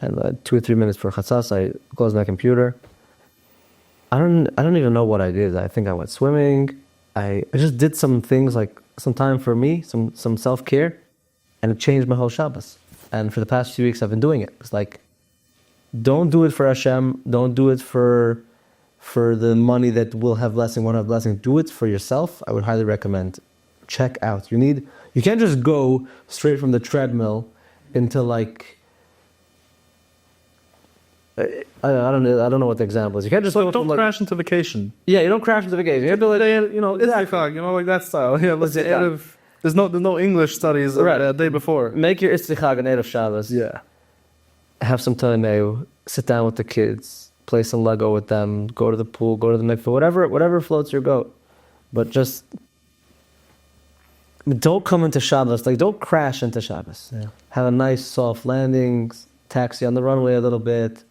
and 2 or 3 minutes for chatzas, I closed my computer. I don't even know what I did. I think I went swimming. I just did some things, like some time for me, some self-care, and it changed my whole Shabbos. And for the past few weeks, I've been doing it. It's like, don't do it for Hashem. Don't do it for the money that will have blessing, won't have blessing. Do it for yourself. I would highly recommend. Check out. You can't just go straight from the treadmill into I don't know what the example is. You can't just don't crash into vacation. Yeah, you don't crash into vacation. You have to like that style. Yeah, there's no English studies the day before. Make your istichag on Erev Shabbos. Yeah. Have some telemeu. Sit down with the kids. Play some Lego with them. Go to the pool. Go to the mikveh. Whatever floats your goat. But just don't come into Shabbos. Don't crash into Shabbos. Yeah. Have a nice soft landing. Taxi on the runway a little bit.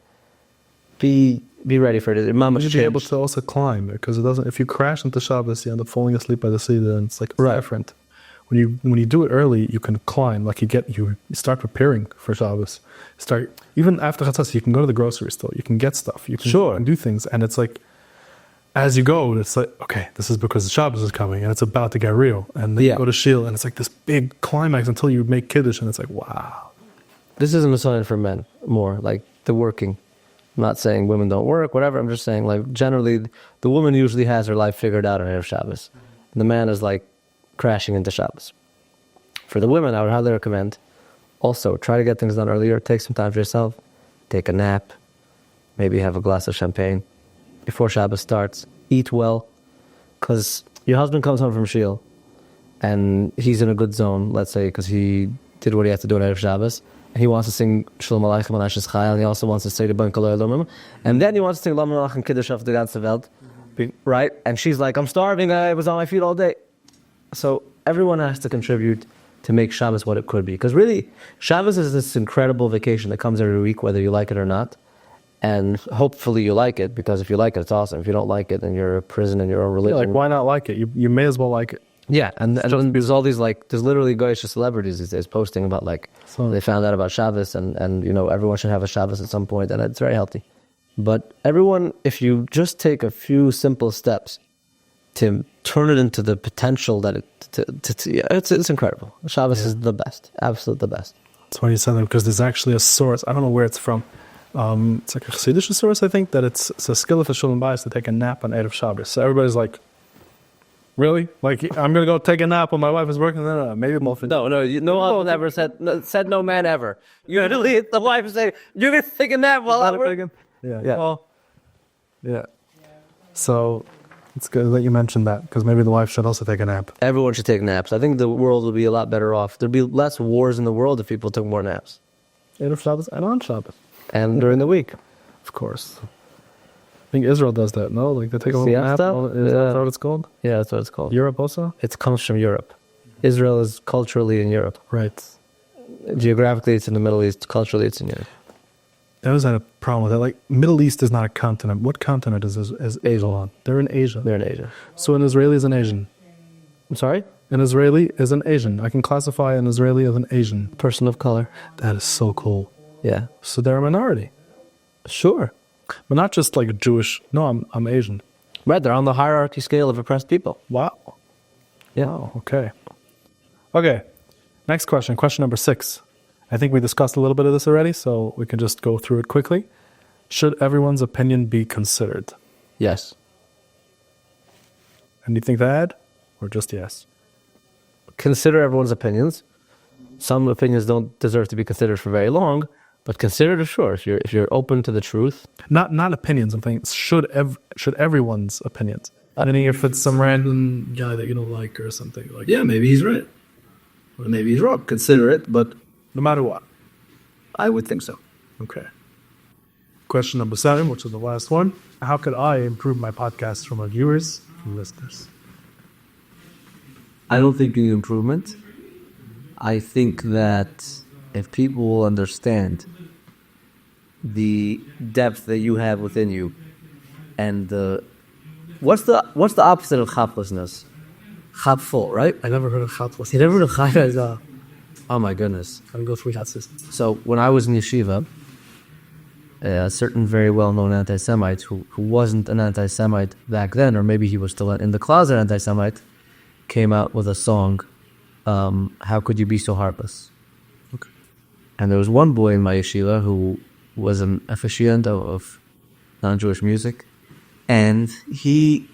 Be ready for it. You should be able to also climb, because it doesn't. If you crash into Shabbos, you end up falling asleep by the Seder, and it's different. When you do it early, you can climb. You start preparing for Shabbos. Even after Chatzas, you can go to the grocery store. You can get stuff. You can do things, and it's like as you go, it's like, okay, this is because the Shabbos is coming, and it's about to get real. And then you go to Shil, and it's like this big climax until you make Kiddush, and it's like, wow. This isn't a sign for men more, like the working. I'm not saying women don't work, whatever. I'm just saying, generally, the woman usually has her life figured out on Erev Shabbos. And the man is, crashing into Shabbos. For the women, I would highly recommend, also, try to get things done earlier. Take some time for yourself. Take a nap. Maybe have a glass of champagne. Before Shabbos starts, eat well. Because your husband comes home from Shil, and he's in a good zone, let's say, because he did what he had to do on Erev Shabbos. And he wants to sing Shalom Aleichem and Ashes Chayil, and he also wants to say the Ben Kol Elamim. And then he wants to sing Lam Melach and Kiddush of the ganze Welt. Right? And she's like, I'm starving, I was on my feet all day. So everyone has to contribute to make Shabbos what it could be. Because really, Shabbos is this incredible vacation that comes every week, whether you like it or not. And hopefully you like it, because if you like it, it's awesome. If you don't like it, then you're a prison in your own religion. Why not like it? You may as well like it. Yeah, and there's all these like, there's literally goyish celebrities these days posting about like, So- they found out about Shabbos and everyone should have a Shabbos at some point, and it's very healthy. But everyone, if you just take a few simple steps to turn it into the potential that it's incredible. Shabbos is the best, absolute the best. That's why you said that, because there's actually a source. I don't know where it's from. It's like a Chasidish source, I think, that it's a skill of a Shalom Bayis to take a nap on Erev Shabbos. So everybody's like, really? Like, I'm going to go take a nap while my wife is working? No, maybe more. No, no one ever said no man ever. Usually the wife is saying, you're going to take a nap while I'm working. Yeah. Yeah. Well, yeah. So it's good that you mentioned that, because maybe the wife should also take a nap. Everyone should take naps. I think the world would be a lot better off. There'd be less wars in the world if people took more naps. Erev Shabbos and on Shabbos. And during the week. Of course. I think Israel does that, no? Like they take a little nap. Siesta? Is that what it's called? Yeah, that's what it's called. Europe also? It comes from Europe. Israel is culturally in Europe. Right. Geographically, it's in the Middle East. Culturally, it's in Europe. I always had a problem with that. Like, Middle East is not a continent. What continent is Asia on? They're in Asia. They're in Asia. So an Israeli is an Asian. I'm sorry? An Israeli is an Asian. I can classify an Israeli as an Asian. Person of color. That is so cool. Yeah. So they're a minority. Sure. But not just like Jewish. No, I'm Asian. Right, they're on the hierarchy scale of oppressed people. Wow. Yeah. Wow, okay. Okay, next question. Question number 6. I think we discussed a little bit of this already, so we can just go through it quickly. Should everyone's opinion be considered? Yes. Anything to add? Or just yes? Consider everyone's opinions. Some opinions don't deserve to be considered for very long, but consider it, sure, if you're open to the truth. Not opinions, I'm thinking should everyone's opinions. And then if it's some random guy that you don't like or something, like, Yeah, maybe he's right. Or maybe he's wrong. Consider it, but no matter what. I would think so. Okay. Question number 7, which is the last one. How could I improve my podcast for my viewers and listeners? I don't think you need improvement. I think that if people will understand the depth that you have within you, and what's the opposite of chaplessness? Chapful, right? I never heard of Chatlas. You never heard of chapful? Oh my goodness! I'm go 3 Chatzis. So when I was in yeshiva, a certain very well-known anti-Semite who wasn't an anti-Semite back then, or maybe he was still in the closet anti-Semite, came out with a song, How Could You Be So Heartless? Okay. And there was one boy in my yeshiva who was an aficionado of non-Jewish music, and he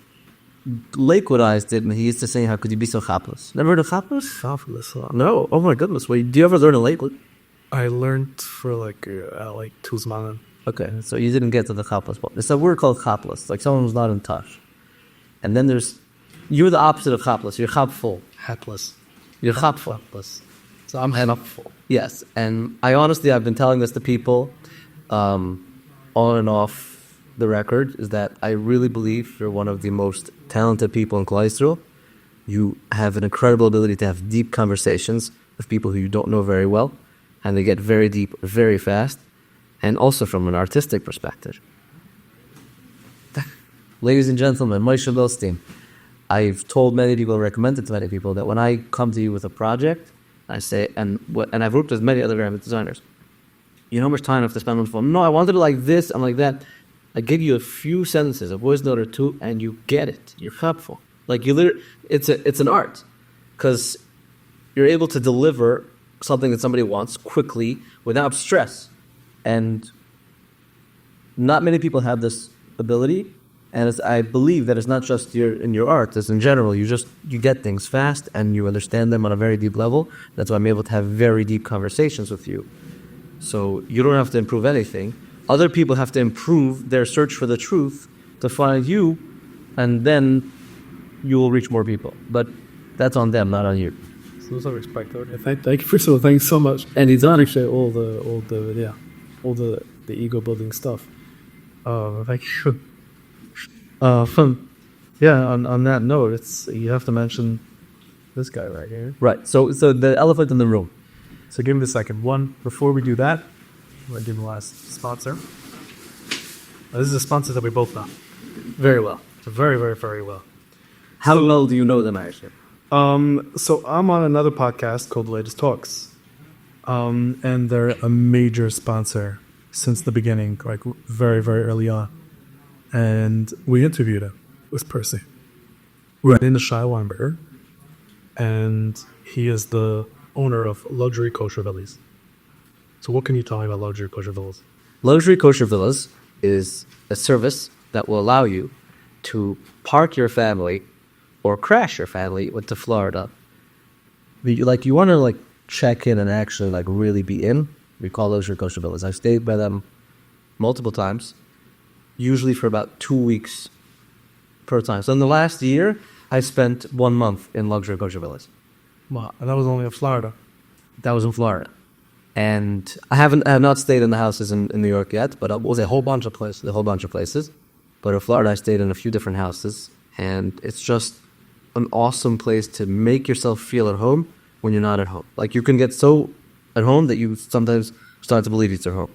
Lakewoodized it, and he used to say, how could you be so chapless? Never heard of chapless? Chapless. No. Oh my goodness. Wait, do you ever learn in Lakewood? I learned for like 2 Zmanim. Okay, so you didn't get to the chapless part. It's a word called chapless, like someone who's not in touch. And then you're the opposite of chapless. You're chapful. Hatless. You're chapful. Hatless. So I'm hapful. Yes, and I've been telling this to people on and off the record, is that I really believe you're one of the most talented people in Klal Yisrael. You have an incredible ability to have deep conversations with people who you don't know very well, and they get very deep very fast, and also from an artistic perspective. Ladies and gentlemen, Moshe Milstein. I've told many people, recommended to many people, that when I come to you with a project, I say, and I've worked with many other graphic designers, you know how much time I have to spend on the phone? No, I wanted it like this, and like that. I give you a few sentences, a voice note or two, and you get it. You're helpful. Like it's an art, because you're able to deliver something that somebody wants quickly without stress, and not many people have this ability. And I believe that it's not just in your art; it's in general. You get things fast, and you understand them on a very deep level. That's why I'm able to have very deep conversations with you. So you don't have to improve anything. Other people have to improve their search for the truth to find you, and then you will reach more people. But that's on them, not on you. So there's no respect. Okay. Thank you, first of all. Thanks so much. And he's not appreciate all the ego building stuff. Thank you. On that note, you have to mention this guy right here. Right. So the elephant in the room. So give me a second. One, before we do that, I'm going to give the last sponsor. This is a sponsor that we both know Very well. very, very, very well. How well do you know them, actually? So I'm on another podcast called Latest Talks, and they're a major sponsor since the beginning, like very, very early on. And we interviewed him with Percy. We went into Shai Weinberger, and he is the owner of Luxury Kosher Villas. So what can you tell me about Luxury Kosher Villas? Luxury Kosher Villas is a service that will allow you to park your family or crash your family into Florida. You want to check in and actually really be in. We call Luxury Kosher Villas. I've stayed by them multiple times, usually for about 2 weeks per time. So in the last year, I spent 1 month in Luxury Kosher Villas. Wow, and that was only in Florida. That was in Florida. And I have not stayed in the houses in New York yet, but it was a whole bunch of places. But in Florida, I stayed in a few different houses, and it's just an awesome place to make yourself feel at home when you're not at home. You can get so at home that you sometimes start to believe it's your home.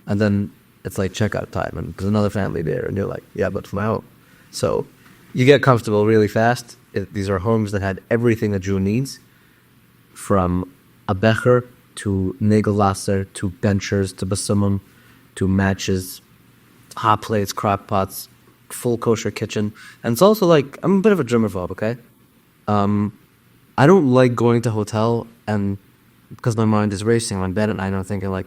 And then it's checkout time, and there's another family there, and you're like, yeah, but it's my home. So you get comfortable really fast. These are homes that had everything a Jew needs, from a becher to Nagelwasser, to benchers, to basumum, to matches, hot plates, crock pots, full kosher kitchen. And it's also I'm a bit of a germaphobe, okay? I don't like going to a hotel and because my mind is racing on bed at night and I'm thinking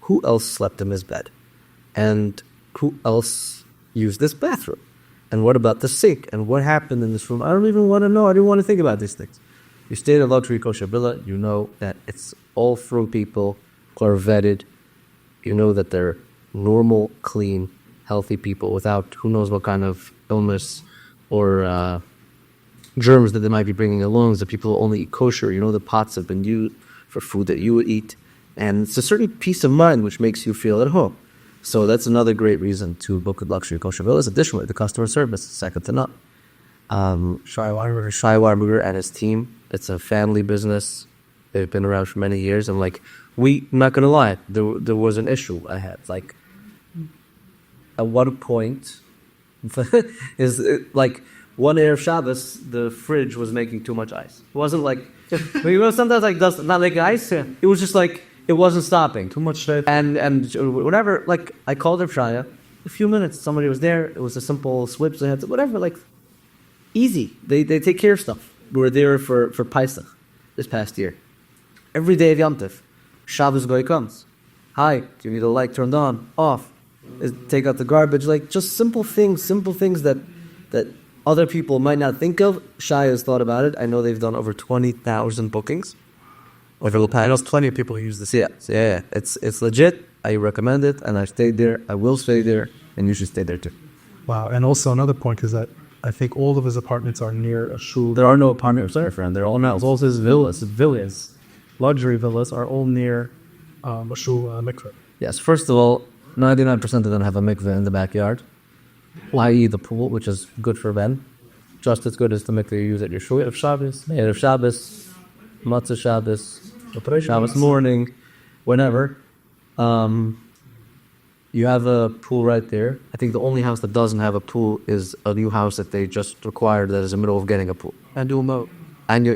who else slept in this bed? And who else used this bathroom? And what about the sink? And what happened in this room? I don't even want to know. I don't want to think about these things. You stay in a luxury kosher villa, you know that it's all through people who are vetted. You know that they're normal, clean, healthy people without who knows what kind of illness or germs that they might be bringing along. The people who only eat kosher, you know the pots have been used for food that you would eat. And it's a certain peace of mind which makes you feel at home. So that's another great reason to book at Luxury Kosher Villas. Additionally, the customer service is second to none. Shai Weinberger and his team, it's a family business. They've been around for many years. And I'm not going to lie, there was an issue I had. At one point, is one Erev Shabbos, the fridge was making too much ice. It wasn't sometimes does not make ice. It was just it wasn't stopping. Too much shade. And whatever, I called Reb Shaya, a few minutes, somebody was there, it was a simple swip, they had to, whatever, easy. They take care of stuff. We were there for Pesach this past year. Every day of Yom Tov, Shabbos Goy comes. Hi, do you need a light turned on, off? Take out the garbage, just simple things that other people might not think of. Shai has thought about it. I know they've done over 20,000 bookings. I know plenty of people who use this. Yeah. It's legit. I recommend it, and I stayed there. I will stay there, and you should stay there too. Wow, and also another point is that I think all of his apartments are near a shul. There are no apartments there, friend. They're all now. All his villas, luxury villas, are all near a shul mikveh. Yes, first of all, 99% of them have a mikveh in the backyard, i.e. the pool, which is good for men, just as good as the mikveh you use at your shul. Erev Shabbos, Matzah Shabbos, Shabbos morning, whenever. You have a pool right there. I think the only house that doesn't have a pool is a new house that they just required that is in the middle of getting a pool. And do a moat. And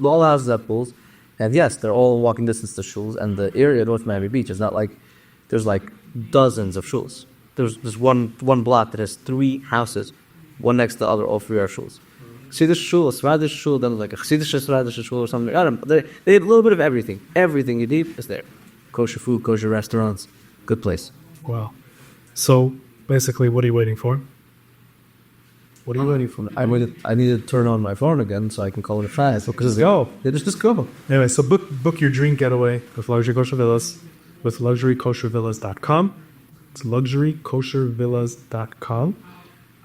all houses have pools. And yes, they're all walking distance to shuls. And the area at North Miami Beach is not there's dozens of shuls. There's one block that has 3 houses, one next to the other, all 3 are shuls. Chasidish shul, a Swedish shul, then a Chasidish Swedish shul or something. I don't know. They had a little bit of everything. Everything you need is there. Kosher food, kosher restaurants. Good place. Wow. So basically, what are you waiting for? What are you waiting for? I need to turn on my phone again so I can call it a fast. Because just go. Anyway, so book your dream getaway with Luxury Kosher Villas with luxurykoshervillas.com. It's luxurykoshervillas.com.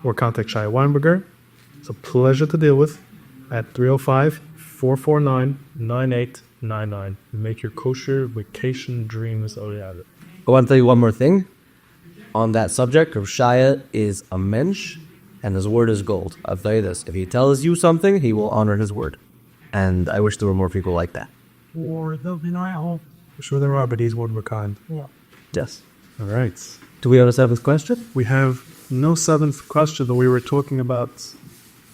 Or contact Shai Weinberger. It's a pleasure to deal with at 305-449-9899. Make your kosher vacation dreams a reality. I want to tell you one more thing. On that subject, Rav Shaya is a mensch, and his word is gold. I'll tell you this. If he tells you something, he will honor his word. And I wish there were more people like that. Or they'll be I'm sure there are, but he's one of a kind. Yeah. Yes. All right. Do we have a 7th question? We have no 7th question, but we were talking about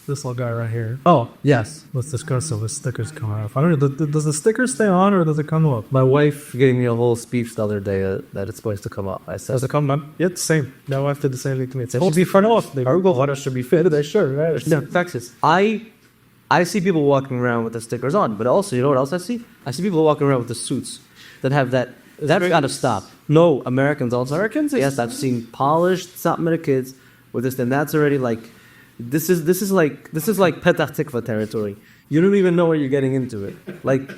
this little guy right here. Oh, yes. Let's discuss if the stickers come off. I don't know. Does the sticker stay on or does it come off? My wife gave me a whole speech the other day that it's supposed to come off. I said, Does it come on? Yeah, it's the same. My wife did the same thing to me. It should be front off. What should be fitted? They sure, right? No, Texas. I see people walking around with the stickers on, but also, you know what else I see? I see people walking around with the suits that have that. That's got to stop. No, Americans also. Americans? Yes, I've seen polished Satmar kids with this, and that's already like, this is like Petach Tikva territory. You don't even know what you're getting into it. Like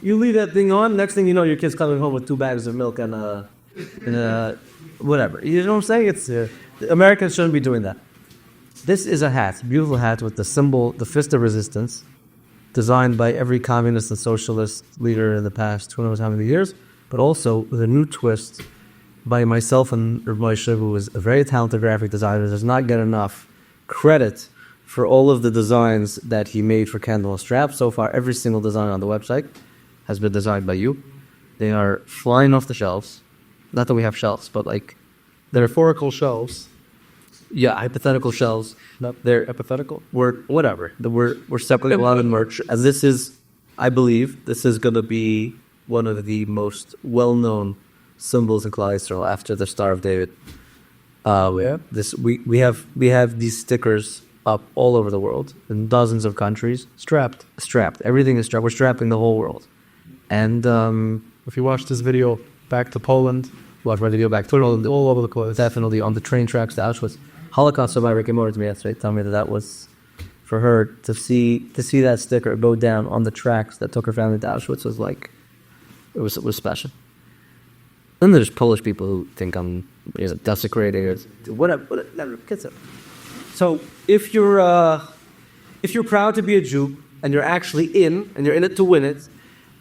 you leave that thing on, next thing you know, your kid's coming home with 2 bags of milk and whatever. You know what I'm saying? Americans shouldn't be doing that. This is a hat, beautiful hat with the symbol, the fist of resistance, designed by every communist and socialist leader in the past who knows how many years, but also with a new twist by myself and Rav Moshe, who is a very talented graphic designer, does not get enough credit for all of the designs that he made for candle and straps. So far, every single design on the website has been designed by you. They are flying off the shelves. Not that we have shelves, but like Metaphorical shelves. yeah, hypothetical shelves. They're Hypothetical? we're separating a lot of merch. And this is, I believe, this is going to be one of the most well-known symbols in Klal Yisrael after the Star of David. We have these stickers up all over the world in dozens of countries. Strapped. Strapped. Everything is strapped. We're strapping the whole world. And If you watch this video back to Poland, watch my video back to Poland. all over the place. Definitely on the train tracks to Auschwitz. Holocaust survivor came over to me yesterday, telling me that was for her to see that sticker go down on the tracks that took her family to Auschwitz was like it was special. Then there's Polish people who think I'm desecrating or whatever. So if you're proud to be a Jew and you're actually and you're in it to win it,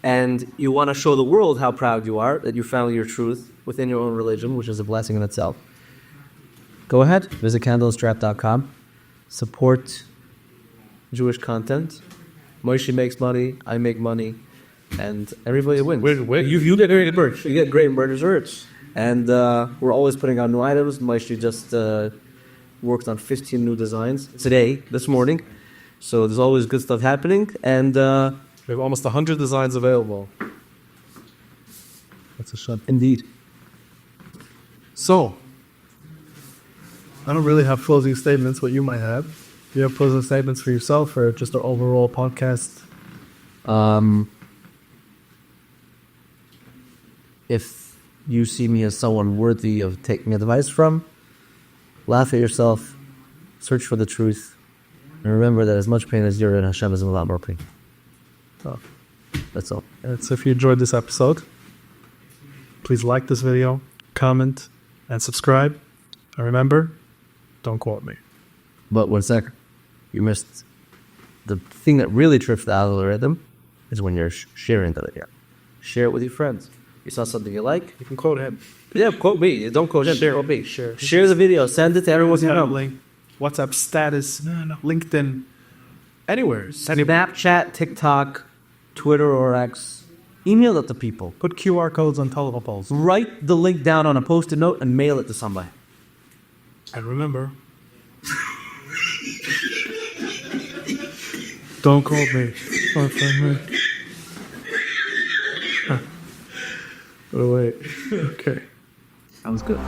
and you want to show the world how proud you are that you found your truth within your own religion, which is a blessing in itself, go ahead, visit candlestrap.com, support Jewish content. Moshe makes money, I make money, and everybody wins. You get great merch. You get great merch. And we're always putting out new items. Moshe just worked on 15 new designs this morning. So there's always good stuff happening. And We have almost 100 designs available. That's a shot. indeed. So, I don't really have closing statements, what you might have. Do you have closing statements for yourself or just our overall podcast? If you see me as someone worthy of taking advice from, laugh at yourself, search for the truth, and remember that as much pain as you're in, Hashem is in a lot more pain. So, that's all. And so if you enjoyed this episode, please like this video, comment, and subscribe. And remember, don't quote me. But 1 second, you missed the thing that really trips the algorithm is when you're sharing the video. Share it with your friends. You saw something you like? You can quote him. Yeah, quote me. Don't quote him. Share. Quote me. Share. Share the video. Send it to everyone you know. Link, WhatsApp status, LinkedIn, anywhere. Snapchat, TikTok, Twitter or X. Email it to people. Put QR codes on telephone poles. Write the link down on a post-it note and mail it to somebody. And remember, don't call me. Or find me. Oh, wait. Okay. That was good.